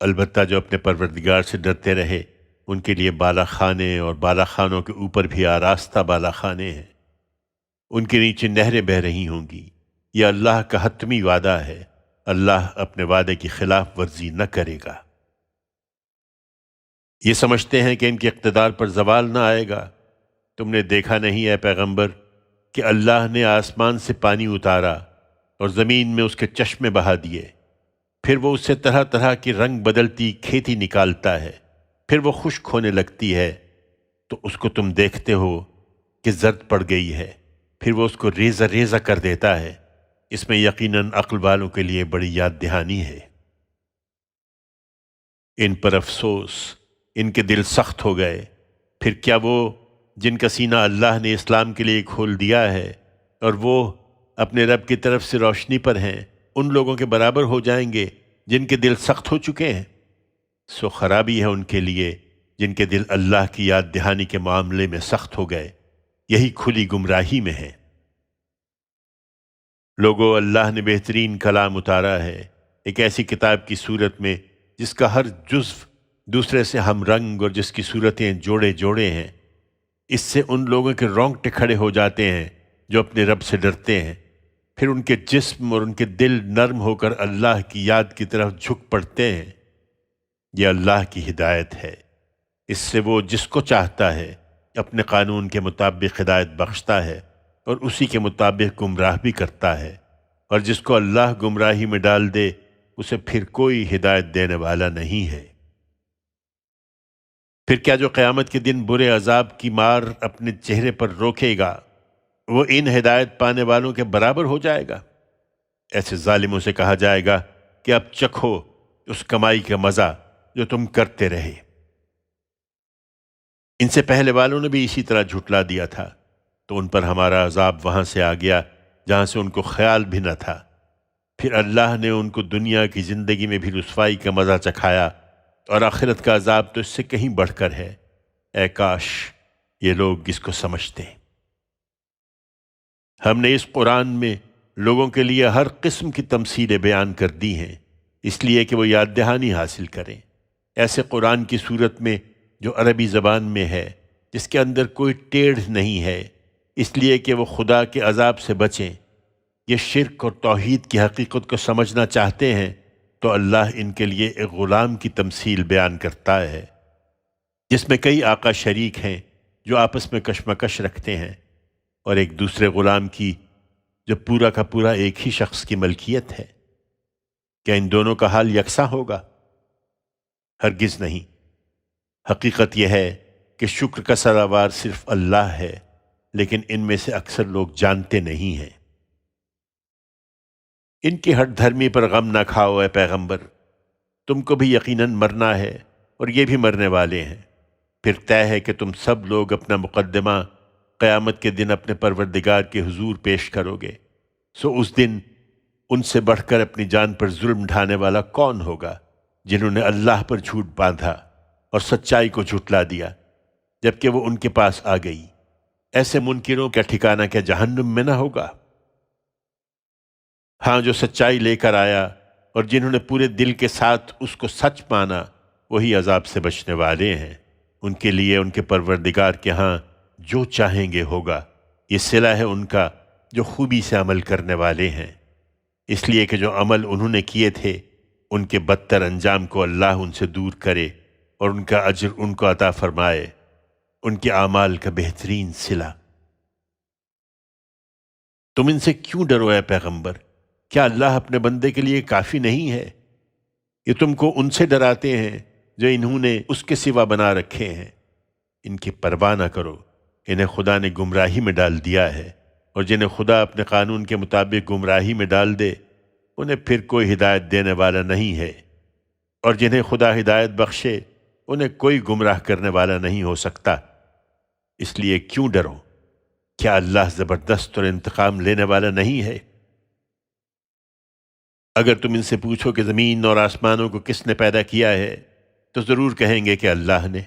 S1: البتہ جو اپنے پروردگار سے ڈرتے رہے ان کے لیے بالا خانے اور بالا خانوں کے اوپر بھی آراستہ بالا خانے ہیں، ان کے نیچے نہریں بہہ رہی ہوں گی۔ یہ اللہ کا حتمی وعدہ ہے، اللہ اپنے وعدے کی خلاف ورزی نہ کرے گا۔ یہ سمجھتے ہیں کہ ان کے اقتدار پر زوال نہ آئے گا۔ تم نے دیکھا نہیں اے پیغمبر کہ اللہ نے آسمان سے پانی اتارا اور زمین میں اس کے چشمے بہا دیے، پھر وہ اس سے طرح طرح کی رنگ بدلتی کھیتی نکالتا ہے، پھر وہ خشک ہونے لگتی ہے تو اس کو تم دیکھتے ہو کہ زرد پڑ گئی ہے، پھر وہ اس کو ریزہ ریزہ کر دیتا ہے۔ اس میں یقیناً عقل والوں کے لیے بڑی یاد دہانی ہے۔ ان پر افسوس، ان کے دل سخت ہو گئے۔ پھر کیا وہ جن کا سینہ اللہ نے اسلام کے لیے کھول دیا ہے اور وہ اپنے رب کی طرف سے روشنی پر ہیں، ان لوگوں کے برابر ہو جائیں گے جن کے دل سخت ہو چکے ہیں؟ سو خرابی ہے ان کے لیے جن کے دل اللہ کی یاد دہانی کے معاملے میں سخت ہو گئے، یہی کھلی گمراہی میں ہے۔ لوگو، اللہ نے بہترین کلام اتارا ہے، ایک ایسی کتاب کی صورت میں جس کا ہر جزو دوسرے سے ہم رنگ اور جس کی صورتیں جوڑے جوڑے ہیں۔ اس سے ان لوگوں کے رونگٹے کھڑے ہو جاتے ہیں جو اپنے رب سے ڈرتے ہیں، پھر ان کے جسم اور ان کے دل نرم ہو کر اللہ کی یاد کی طرف جھک پڑتے ہیں۔ یہ اللہ کی ہدایت ہے، اس سے وہ جس کو چاہتا ہے اپنے قانون کے مطابق ہدایت بخشتا ہے اور اسی کے مطابق گمراہ بھی کرتا ہے، اور جس کو اللہ گمراہی میں ڈال دے اسے پھر کوئی ہدایت دینے والا نہیں ہے۔ پھر کیا جو قیامت کے دن برے عذاب کی مار اپنے چہرے پر روکے گا وہ ان ہدایت پانے والوں کے برابر ہو جائے گا؟ ایسے ظالموں سے کہا جائے گا کہ اب چکھو اس کمائی کا مزہ جو تم کرتے رہے۔ ان سے پہلے والوں نے بھی اسی طرح جھٹلا دیا تھا، تو ان پر ہمارا عذاب وہاں سے آ گیا جہاں سے ان کو خیال بھی نہ تھا۔ پھر اللہ نے ان کو دنیا کی زندگی میں بھی رسوائی کا مزہ چکھایا، اور آخرت کا عذاب تو اس سے کہیں بڑھ کر ہے۔ اے کاش یہ لوگ اس کو سمجھتے۔ ہم نے اس قرآن میں لوگوں کے لیے ہر قسم کی تمثیلیں بیان کر دی ہیں، اس لیے کہ وہ یاد دہانی حاصل کریں۔ ایسے قرآن کی صورت میں جو عربی زبان میں ہے، جس کے اندر کوئی ٹیڑھ نہیں ہے، اس لیے کہ وہ خدا کے عذاب سے بچیں۔ یہ شرک اور توحید کی حقیقت کو سمجھنا چاہتے ہیں تو اللہ ان کے لیے ایک غلام کی تمثیل بیان کرتا ہے، جس میں کئی آقا شریک ہیں جو آپس میں کشمکش رکھتے ہیں، اور ایک دوسرے غلام کی جو پورا کا پورا ایک ہی شخص کی ملکیت ہے۔ کیا ان دونوں کا حال یکساں ہوگا؟ ہرگز نہیں۔ حقیقت یہ ہے کہ شکر کا سزاوار صرف اللہ ہے، لیکن ان میں سے اکثر لوگ جانتے نہیں ہیں۔ ان کی ہٹ دھرمی پر غم نہ کھاؤ اے پیغمبر، تم کو بھی یقیناً مرنا ہے اور یہ بھی مرنے والے ہیں۔ پھر طے ہے کہ تم سب لوگ اپنا مقدمہ قیامت کے دن اپنے پروردگار کے حضور پیش کرو گے۔ سو اس دن ان سے بڑھ کر اپنی جان پر ظلم ڈھانے والا کون ہوگا جنہوں نے اللہ پر جھوٹ باندھا اور سچائی کو جھٹلا دیا جبکہ وہ ان کے پاس آ گئی۔ ایسے منکروں کا ٹھکانہ کیا جہنم میں نہ ہوگا؟ ہاں، جو سچائی لے کر آیا اور جنہوں نے پورے دل کے ساتھ اس کو سچ مانا وہی عذاب سے بچنے والے ہیں۔ ان کے لیے ان کے پروردگار کے ہاں جو چاہیں گے ہوگا، یہ صلہ ہے ان کا جو خوبی سے عمل کرنے والے ہیں۔ اس لیے کہ جو عمل انہوں نے کیے تھے ان کے بدتر انجام کو اللہ ان سے دور کرے اور ان کا اجر ان کو عطا فرمائے، ان کے اعمال کا بہترین صلہ۔ تم ان سے کیوں ڈرو اے پیغمبر؟ کیا اللہ اپنے بندے کے لیے کافی نہیں ہے؟ یہ تم کو ان سے ڈراتے ہیں جو انہوں نے اس کے سوا بنا رکھے ہیں۔ ان کی پرواہ نہ کرو، انہیں خدا نے گمراہی میں ڈال دیا ہے، اور جنہیں خدا اپنے قانون کے مطابق گمراہی میں ڈال دے انہیں پھر کوئی ہدایت دینے والا نہیں ہے، اور جنہیں خدا ہدایت بخشے انہیں کوئی گمراہ کرنے والا نہیں ہو سکتا۔ اس لیے کیوں ڈرو؟ کیا اللہ زبردست اور انتقام لینے والا نہیں ہے؟ اگر تم ان سے پوچھو کہ زمین اور آسمانوں کو کس نے پیدا کیا ہے تو ضرور کہیں گے کہ اللہ نے۔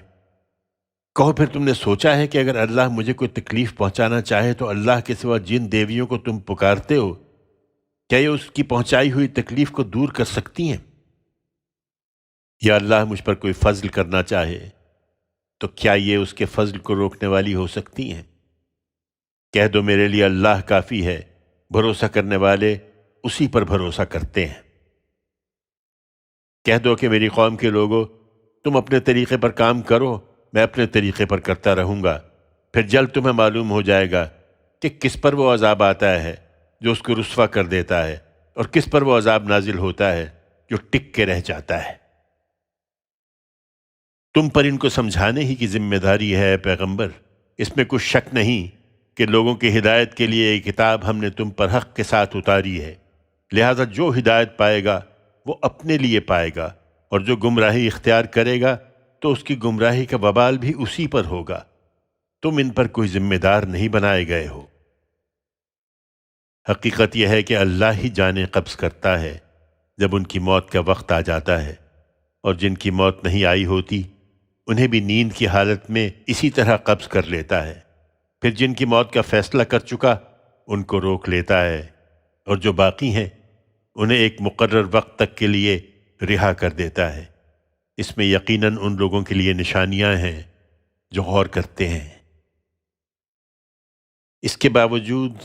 S1: کہو پھر تم نے سوچا ہے کہ اگر اللہ مجھے کوئی تکلیف پہنچانا چاہے تو اللہ کے سوا جن دیویوں کو تم پکارتے ہو کیا یہ اس کی پہنچائی ہوئی تکلیف کو دور کر سکتی ہیں؟ یا اللہ مجھ پر کوئی فضل کرنا چاہے تو کیا یہ اس کے فضل کو روکنے والی ہو سکتی ہیں؟ کہہ دو میرے لیے اللہ کافی ہے، بھروسہ کرنے والے اسی پر بھروسہ کرتے ہیں۔ کہہ دو کہ میری قوم کے لوگوں، تم اپنے طریقے پر کام کرو، میں اپنے طریقے پر کرتا رہوں گا، پھر جلد تمہیں معلوم ہو جائے گا کہ کس پر وہ عذاب آتا ہے جو اس کو رسوا کر دیتا ہے، اور کس پر وہ عذاب نازل ہوتا ہے جو ٹک کے رہ جاتا ہے۔ تم پر ان کو سمجھانے ہی کی ذمہ داری ہے اے پیغمبر، اس میں کچھ شک نہیں کہ لوگوں کی ہدایت کے لیے ایک کتاب ہم نے تم پر حق کے ساتھ اتاری ہے، لہذا جو ہدایت پائے گا وہ اپنے لیے پائے گا، اور جو گمراہی اختیار کرے گا تو اس کی گمراہی کا وبال بھی اسی پر ہوگا۔ تم ان پر کوئی ذمہ دار نہیں بنائے گئے ہو۔ حقیقت یہ ہے کہ اللہ ہی جانیں قبض کرتا ہے جب ان کی موت کا وقت آ جاتا ہے، اور جن کی موت نہیں آئی ہوتی انہیں بھی نیند کی حالت میں اسی طرح قبض کر لیتا ہے، پھر جن کی موت کا فیصلہ کر چکا ان کو روک لیتا ہے، اور جو باقی ہیں انہیں ایک مقرر وقت تک کے لیے رہا کر دیتا ہے۔ اس میں یقیناً ان لوگوں کے لیے نشانیاں ہیں جو غور کرتے ہیں۔ اس کے باوجود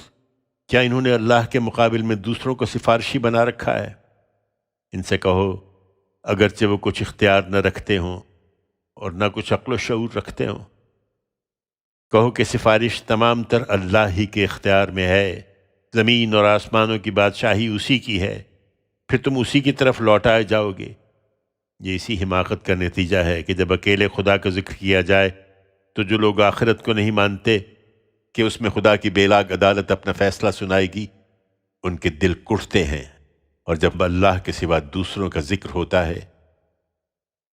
S1: کیا انہوں نے اللہ کے مقابل میں دوسروں کو سفارشی بنا رکھا ہے؟ ان سے کہو اگرچہ وہ کچھ اختیار نہ رکھتے ہوں اور نہ کچھ عقل و شعور رکھتے ہوں، کہو کہ سفارش تمام تر اللہ ہی کے اختیار میں ہے، زمین اور آسمانوں کی بادشاہی اسی کی ہے، پھر تم اسی کی طرف لوٹائے جاؤ گے۔ یہ اسی حماقت کا نتیجہ ہے کہ جب اکیلے خدا کا ذکر کیا جائے تو جو لوگ آخرت کو نہیں مانتے کہ اس میں خدا کی بے لاگ عدالت اپنا فیصلہ سنائے گی، ان کے دل کڑھتے ہیں، اور جب اللہ کے سوا دوسروں کا ذکر ہوتا ہے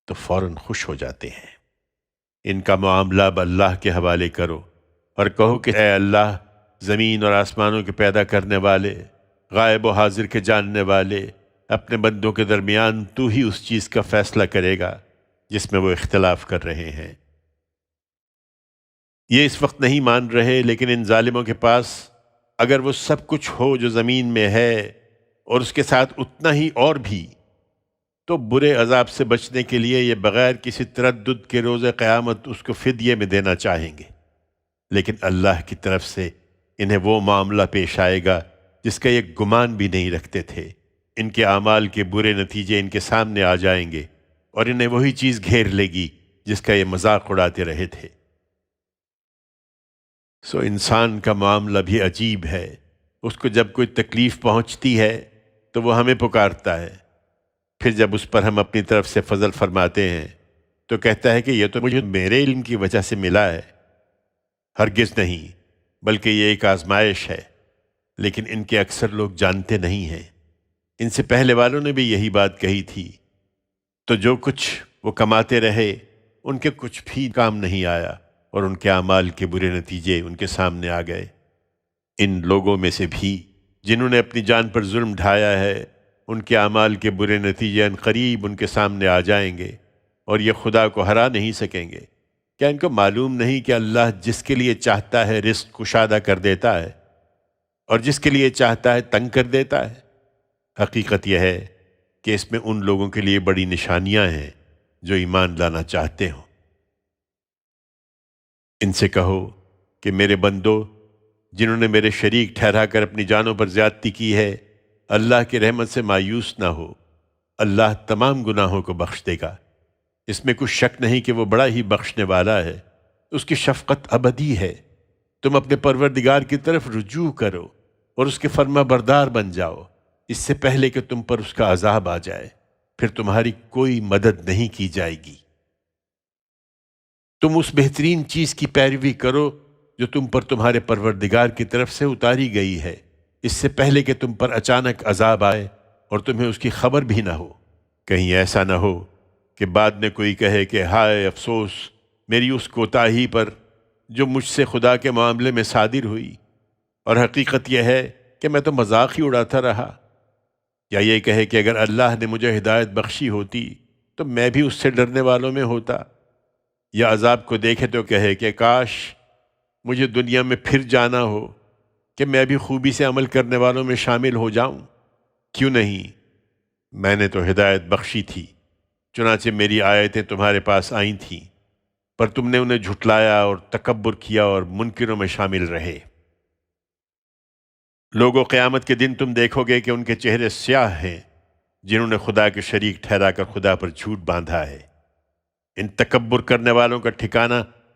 S1: تو فوراً خوش ہو جاتے ہیں۔ ان کا معاملہ اب اللہ کے حوالے کرو اور کہو کہ اے اللہ، زمین اور آسمانوں کے پیدا کرنے والے، غائب و حاضر کے جاننے والے، اپنے بندوں کے درمیان تو ہی اس چیز کا فیصلہ کرے گا جس میں وہ اختلاف کر رہے ہیں۔ یہ اس وقت نہیں مان رہے، لیکن ان ظالموں کے پاس اگر وہ سب کچھ ہو جو زمین میں ہے اور اس کے ساتھ اتنا ہی اور بھی، تو برے عذاب سے بچنے کے لیے یہ بغیر کسی تردد کے روز قیامت اس کو فدیے میں دینا چاہیں گے، لیکن اللہ کی طرف سے انہیں وہ معاملہ پیش آئے گا جس کا یہ گمان بھی نہیں رکھتے تھے۔ ان کے اعمال کے برے نتیجے ان کے سامنے آ جائیں گے اور انہیں وہی چیز گھیر لے گی جس کا یہ مذاق اڑاتے رہے تھے۔ سو انسان کا معاملہ بھی عجیب ہے، اس کو جب کوئی تکلیف پہنچتی ہے تو وہ ہمیں پکارتا ہے، پھر جب اس پر ہم اپنی طرف سے فضل فرماتے ہیں تو کہتا ہے کہ یہ تو مجھے میرے علم کی وجہ سے ملا ہے۔ ہرگز نہیں، بلکہ یہ ایک آزمائش ہے، لیکن ان کے اکثر لوگ جانتے نہیں ہیں۔ ان سے پہلے والوں نے بھی یہی بات کہی تھی، تو جو کچھ وہ کماتے رہے ان کے کچھ بھی کام نہیں آیا، اور ان کے اعمال کے برے نتیجے ان کے سامنے آ گئے۔ ان لوگوں میں سے بھی جنہوں نے اپنی جان پر ظلم ڈھایا ہے، ان کے اعمال کے برے نتیجے ان قریب ان کے سامنے آ جائیں گے، اور یہ خدا کو ہرا نہیں سکیں گے۔ کیا ان کو معلوم نہیں کہ اللہ جس کے لیے چاہتا ہے رزق کشادہ کر دیتا ہے، اور جس کے لیے چاہتا ہے تنگ کر دیتا ہے؟ حقیقت یہ ہے کہ اس میں ان لوگوں کے لیے بڑی نشانیاں ہیں جو ایمان لانا چاہتے ہوں۔ ان سے کہو کہ میرے بندو، جنہوں نے میرے شریک ٹھہرا کر اپنی جانوں پر زیادتی کی ہے، اللہ کی رحمت سے مایوس نہ ہو، اللہ تمام گناہوں کو بخش دے گا۔ اس میں کچھ شک نہیں کہ وہ بڑا ہی بخشنے والا ہے، اس کی شفقت ابدی ہے۔ تم اپنے پروردگار کی طرف رجوع کرو اور اس کے فرما بردار بن جاؤ، اس سے پہلے کہ تم پر اس کا عذاب آ جائے، پھر تمہاری کوئی مدد نہیں کی جائے گی۔ تم اس بہترین چیز کی پیروی کرو جو تم پر تمہارے پروردگار کی طرف سے اتاری گئی ہے، اس سے پہلے کہ تم پر اچانک عذاب آئے اور تمہیں اس کی خبر بھی نہ ہو۔ کہیں ایسا نہ ہو کہ بعد میں کوئی کہے کہ ہائے افسوس میری اس کوتاہی پر جو مجھ سے خدا کے معاملے میں صادر ہوئی، اور حقیقت یہ ہے کہ میں تو مذاق ہی اڑاتا رہا۔ یا یہ کہے کہ اگر اللہ نے مجھے ہدایت بخشی ہوتی تو میں بھی اس سے ڈرنے والوں میں ہوتا۔ یا عذاب کو دیکھے تو کہے کہ کاش مجھے دنیا میں پھر جانا ہو کہ میں بھی خوبی سے عمل کرنے والوں میں شامل ہو جاؤں۔ کیوں نہیں؟ میں نے تو ہدایت بخشی تھی، چنانچہ میری آیتیں تمہارے پاس آئی تھیں، پر تم نے انہیں جھٹلایا اور تکبر کیا اور منکروں میں شامل رہے۔ لوگوں، قیامت کے دن تم دیکھو گے کہ ان کے چہرے سیاہ ہیں جنہوں نے خدا کے شریک ٹھہرا کر خدا پر جھوٹ باندھا ہے۔ ان تکبر کرنے والوں کا ٹھکانہ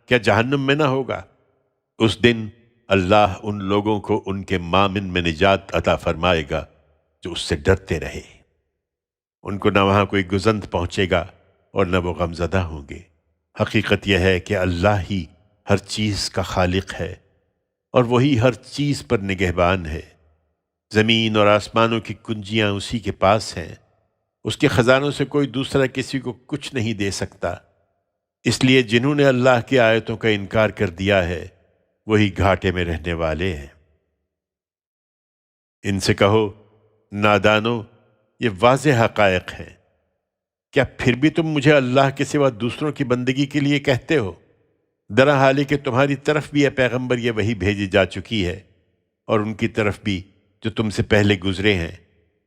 S1: کیا جہنم میں نہ ہوگا؟ اس دن اللہ ان لوگوں کو ان کے مامن میں نجات عطا فرمائے گا جو اس سے ڈرتے رہے۔ ان کو نہ وہاں کوئی گزند پہنچے گا اور نہ وہ غمزدہ ہوں گے۔ حقیقت یہ ہے کہ اللہ ہی ہر چیز کا خالق ہے اور وہی ہر چیز پر نگہبان ہے۔ زمین اور آسمانوں کی کنجیاں اسی کے پاس ہیں، اس کے خزانوں سے کوئی دوسرا کسی کو کچھ نہیں دے سکتا۔ اس لیے جنہوں نے اللہ کی آیتوں کا انکار کر دیا ہے وہی گھاٹے میں رہنے والے ہیں۔ ان سے کہو نادانو، یہ واضح حقائق ہیں، کیا پھر بھی تم مجھے اللہ کے سوا دوسروں کی بندگی کے لیے کہتے ہو؟ درا حالی کہ تمہاری طرف بھی یہ پیغمبر یہ وحی بھیجی جا چکی ہے، اور ان کی طرف بھی جو تم سے پہلے گزرے ہیں،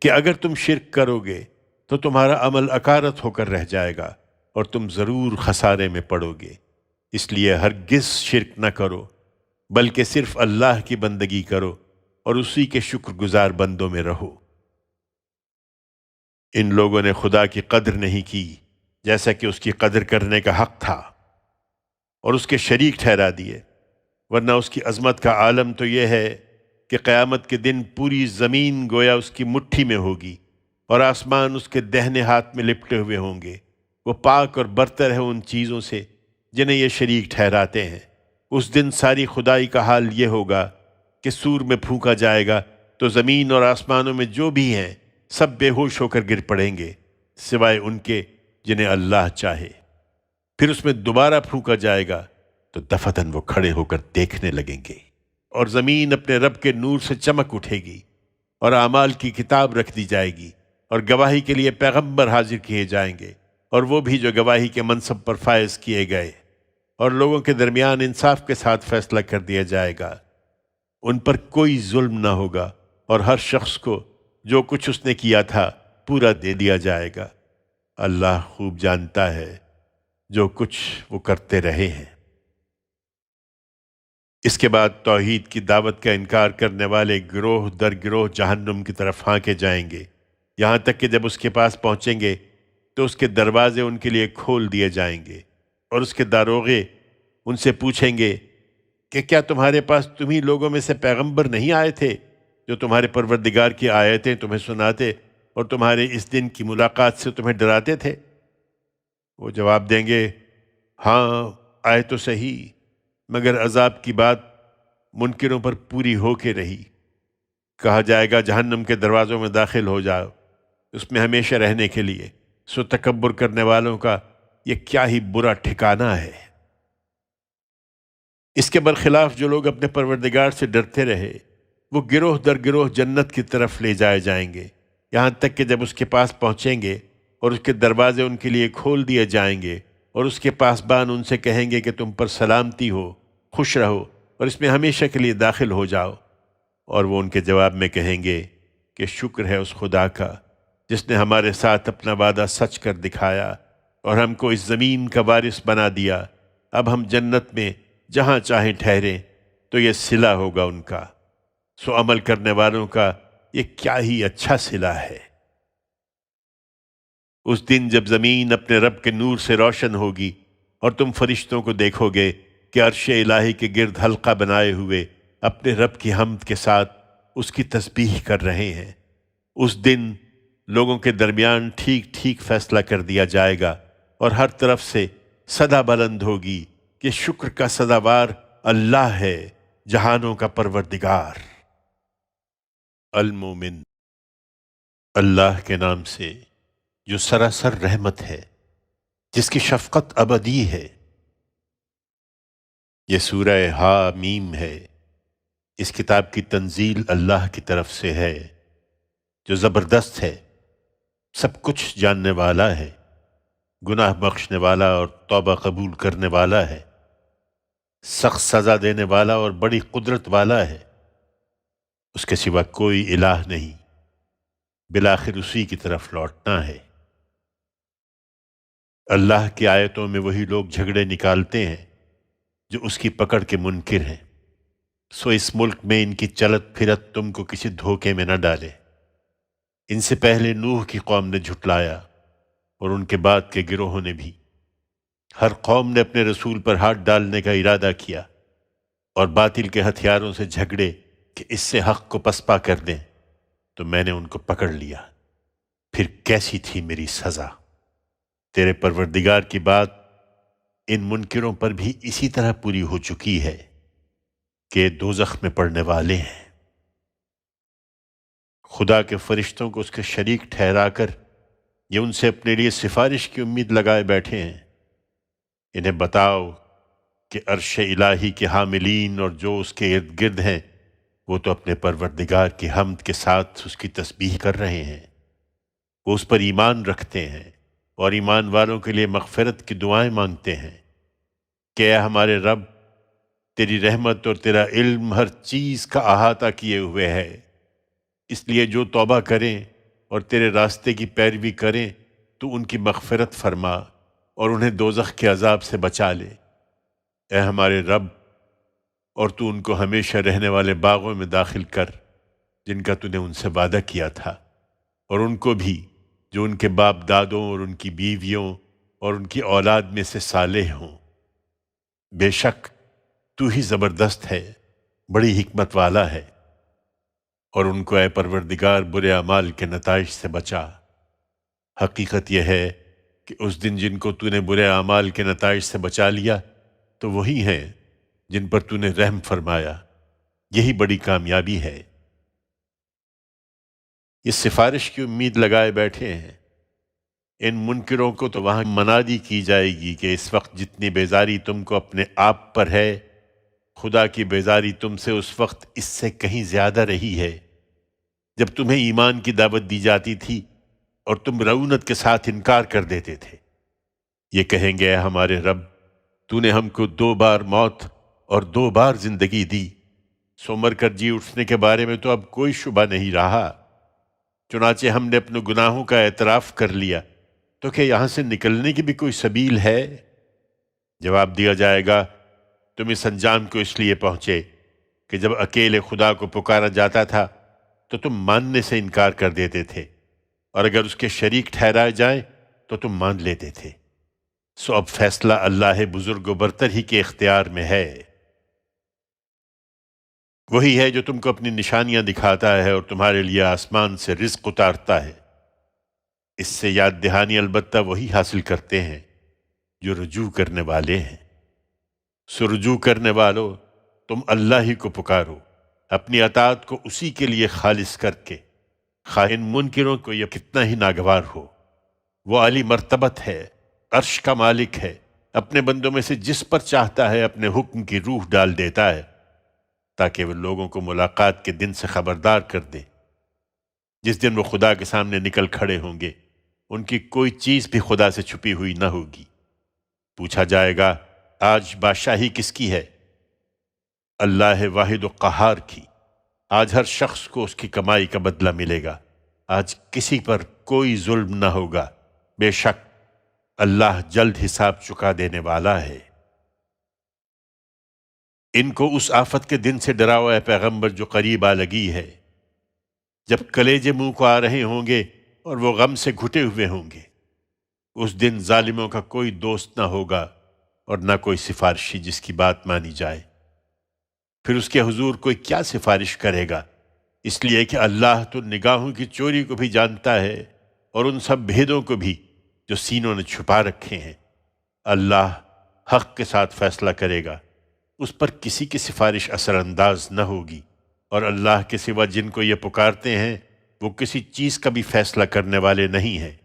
S1: کہ اگر تم شرک کرو گے تو تمہارا عمل اکارت ہو کر رہ جائے گا اور تم ضرور خسارے میں پڑو گے۔ اس لیے ہرگز شرک نہ کرو، بلکہ صرف اللہ کی بندگی کرو اور اسی کے شکر گزار بندوں میں رہو۔ ان لوگوں نے خدا کی قدر نہیں کی جیسا کہ اس کی قدر کرنے کا حق تھا، اور اس کے شریک ٹھہرا دیے، ورنہ اس کی عظمت کا عالم تو یہ ہے کہ قیامت کے دن پوری زمین گویا اس کی مٹھی میں ہوگی اور آسمان اس کے دہنے ہاتھ میں لپٹے ہوئے ہوں گے۔ وہ پاک اور برتر ہے ان چیزوں سے جنہیں یہ شریک ٹھہراتے ہیں۔ اس دن ساری خدائی کا حال یہ ہوگا کہ سور میں پھونکا جائے گا تو زمین اور آسمانوں میں جو بھی ہیں سب بے ہوش ہو کر گر پڑیں گے، سوائے ان کے جنہیں اللہ چاہے۔ پھر اس میں دوبارہ پھونکا جائے گا تو دفتن وہ کھڑے ہو کر دیکھنے لگیں گے، اور زمین اپنے رب کے نور سے چمک اٹھے گی، اور اعمال کی کتاب رکھ دی جائے گی، اور گواہی کے لیے پیغمبر حاضر کیے جائیں گے، اور وہ بھی جو گواہی کے منصب پر فائز کیے گئے، اور لوگوں کے درمیان انصاف کے ساتھ فیصلہ کر دیا جائے گا۔ ان پر کوئی ظلم نہ ہوگا، اور ہر شخص کو جو کچھ اس نے کیا تھا پورا دے دیا جائے گا۔ اللہ خوب جانتا ہے جو کچھ وہ کرتے رہے ہیں۔ اس کے بعد توحید کی دعوت کا انکار کرنے والے گروہ در گروہ جہنم کی طرف ہانکے جائیں گے، یہاں تک کہ جب اس کے پاس پہنچیں گے تو اس کے دروازے ان کے لیے کھول دیے جائیں گے، اور اس کے داروغے ان سے پوچھیں گے کہ کیا تمہارے پاس تمہیں لوگوں میں سے پیغمبر نہیں آئے تھے جو تمہارے پروردگار کی آیتیں تمہیں سناتے اور تمہارے اس دن کی ملاقات سے تمہیں ڈراتے تھے؟ وہ جواب دیں گے ہاں آئے تو صحیح، مگر عذاب کی بات منکروں پر پوری ہو کے رہی۔ کہا جائے گا جہنم کے دروازوں میں داخل ہو جاؤ، اس میں ہمیشہ رہنے کے لیے، سو تکبر کرنے والوں کا یہ کیا ہی برا ٹھکانہ ہے۔ اس کے برخلاف جو لوگ اپنے پروردگار سے ڈرتے رہے وہ گروہ در گروہ جنت کی طرف لے جائے جائیں گے، یہاں تک کہ جب اس کے پاس پہنچیں گے اور اس کے دروازے ان کے لیے کھول دیے جائیں گے، اور اس کے پاسبان ان سے کہیں گے کہ تم پر سلامتی ہو، خوش رہو اور اس میں ہمیشہ کے لیے داخل ہو جاؤ، اور وہ ان کے جواب میں کہیں گے کہ شکر ہے اس خدا کا جس نے ہمارے ساتھ اپنا وعدہ سچ کر دکھایا اور ہم کو اس زمین کا وارث بنا دیا۔ اب ہم جنت میں جہاں چاہیں ٹھہریں تو یہ صلہ ہوگا ان کا، سو عمل کرنے والوں کا یہ کیا ہی اچھا صلہ ہے۔ اس دن جب زمین اپنے رب کے نور سے روشن ہوگی اور تم فرشتوں کو دیکھو گے کہ عرش الہی کے گرد حلقہ بنائے ہوئے اپنے رب کی حمد کے ساتھ اس کی تسبیح کر رہے ہیں، اس دن لوگوں کے درمیان ٹھیک ٹھیک فیصلہ کر دیا جائے گا، اور ہر طرف سے صدا بلند ہوگی کہ شکر کا سزاوار اللہ ہے، جہانوں کا پروردگار۔ المومن، اللہ کے نام سے جو سراسر رحمت ہے، جس کی شفقت ابدی ہے۔ یہ سورہ حامیم ہے۔ اس کتاب کی تنزیل اللہ کی طرف سے ہے جو زبردست ہے، سب کچھ جاننے والا ہے، گناہ بخشنے والا اور توبہ قبول کرنے والا ہے، سخت سزا دینے والا اور بڑی قدرت والا ہے۔ اس کے سوا کوئی الہ نہیں، بالآخر اسی کی طرف لوٹنا ہے۔ اللہ کی آیتوں میں وہی لوگ جھگڑے نکالتے ہیں جو اس کی پکڑ کے منکر ہیں، سو اس ملک میں ان کی چلت پھرت تم کو کسی دھوکے میں نہ ڈالے۔ ان سے پہلے نوح کی قوم نے جھٹلایا، اور ان کے بعد کے گروہوں نے بھی۔ ہر قوم نے اپنے رسول پر ہاتھ ڈالنے کا ارادہ کیا اور باطل کے ہتھیاروں سے جھگڑے کہ اس سے حق کو پسپا کر دیں، تو میں نے ان کو پکڑ لیا۔ پھر کیسی تھی میری سزا؟ تیرے پروردگار کی بات ان منکروں پر بھی اسی طرح پوری ہو چکی ہے کہ دوزخ میں پڑنے والے ہیں۔ خدا کے فرشتوں کو اس کے شریک ٹھہرا کر یہ ان سے اپنے لیے سفارش کی امید لگائے بیٹھے ہیں۔ انہیں بتاؤ کہ عرش الہی کے حاملین اور جو اس کے ارد گرد ہیں وہ تو اپنے پروردگار کی حمد کے ساتھ اس کی تسبیح کر رہے ہیں، وہ اس پر ایمان رکھتے ہیں اور ایمان والوں کے لیے مغفرت کی دعائیں مانگتے ہیں کہ اے ہمارے رب، تیری رحمت اور تیرا علم ہر چیز کا احاطہ کیے ہوئے ہے، اس لیے جو توبہ کریں اور تیرے راستے کی پیروی کریں تو ان کی مغفرت فرما اور انہیں دوزخ کے عذاب سے بچا لے۔ اے ہمارے رب، اور تو ان کو ہمیشہ رہنے والے باغوں میں داخل کر جن کا تو نے ان سے وعدہ کیا تھا، اور ان کو بھی جو ان کے باپ دادوں اور ان کی بیویوں اور ان کی اولاد میں سے صالح ہوں۔ بے شک تو ہی زبردست ہے، بڑی حکمت والا ہے۔ اور ان کو اے پروردگار برے اعمال کے نتائج سے بچا۔ حقیقت یہ ہے کہ اس دن جن کو تو نے برے اعمال کے نتائج سے بچا لیا تو وہی ہیں جن پر تو نے رحم فرمایا، یہی بڑی کامیابی ہے۔ یہ سفارش کی امید لگائے بیٹھے ہیں۔ ان منکروں کو تو وہاں منادی کی جائے گی کہ اس وقت جتنی بیزاری تم کو اپنے آپ پر ہے، خدا کی بیزاری تم سے اس وقت اس سے کہیں زیادہ رہی ہے جب تمہیں ایمان کی دعوت دی جاتی تھی اور تم رعونت کے ساتھ انکار کر دیتے تھے۔ یہ کہیں گے اے ہمارے رب، تو نے ہم کو 2 بار موت اور 2 بار زندگی دی، سو مر کر جی اٹھنے کے بارے میں تو اب کوئی شبہ نہیں رہا۔ چنانچہ ہم نے اپنے گناہوں کا اعتراف کر لیا، تو کہ یہاں سے نکلنے کی بھی کوئی سبیل ہے؟ جواب دیا جائے گا، تم اس انجام کو اس لیے پہنچے کہ جب اکیلے خدا کو پکارا جاتا تھا تو تم ماننے سے انکار کر دیتے تھے، اور اگر اس کے شریک ٹھہرائے جائیں تو تم مان لیتے تھے۔ سو اب فیصلہ اللہ بزرگ و برتر ہی کے اختیار میں ہے۔ وہی ہے جو تم کو اپنی نشانیاں دکھاتا ہے اور تمہارے لیے آسمان سے رزق اتارتا ہے۔ اس سے یاد دہانی البتہ وہی حاصل کرتے ہیں جو رجوع کرنے والے ہیں۔ سو رجوع کرنے والو، تم اللہ ہی کو پکارو، اپنی اطاعت کو اسی کے لیے خالص کر کے، خواہ ان منکروں کو یہ کتنا ہی ناگوار ہو۔ وہ عالی مرتبت ہے، عرش کا مالک ہے، اپنے بندوں میں سے جس پر چاہتا ہے اپنے حکم کی روح ڈال دیتا ہے تاکہ وہ لوگوں کو ملاقات کے دن سے خبردار کر دے، جس دن وہ خدا کے سامنے نکل کھڑے ہوں گے۔ ان کی کوئی چیز بھی خدا سے چھپی ہوئی نہ ہوگی۔ پوچھا جائے گا، آج بادشاہی کس کی ہے؟ اللہ واحد و قہار کی۔ آج ہر شخص کو اس کی کمائی کا بدلہ ملے گا۔ آج کسی پر کوئی ظلم نہ ہوگا۔ بے شک اللہ جلد حساب چکا دینے والا ہے۔ ان کو اس آفت کے دن سے ڈراؤ اے پیغمبر جو قریب آ لگی ہے، جب کلیجے منہ کو آ رہے ہوں گے اور وہ غم سے گھٹے ہوئے ہوں گے۔ اس دن ظالموں کا کوئی دوست نہ ہوگا اور نہ کوئی سفارشی جس کی بات مانی جائے۔ پھر اس کے حضور کوئی کیا سفارش کرے گا، اس لیے کہ اللہ تو نگاہوں کی چوری کو بھی جانتا ہے اور ان سب بھیدوں کو بھی جو سینوں نے چھپا رکھے ہیں۔ اللہ حق کے ساتھ فیصلہ کرے گا، اس پر کسی کی سفارش اثر انداز نہ ہوگی، اور اللہ کے سوا جن کو یہ پکارتے ہیں وہ کسی چیز کا بھی فیصلہ کرنے والے نہیں ہیں۔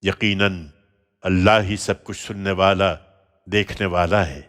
S1: یقیناً اللہ ہی سب کچھ سننے والا، دیکھنے والا ہے۔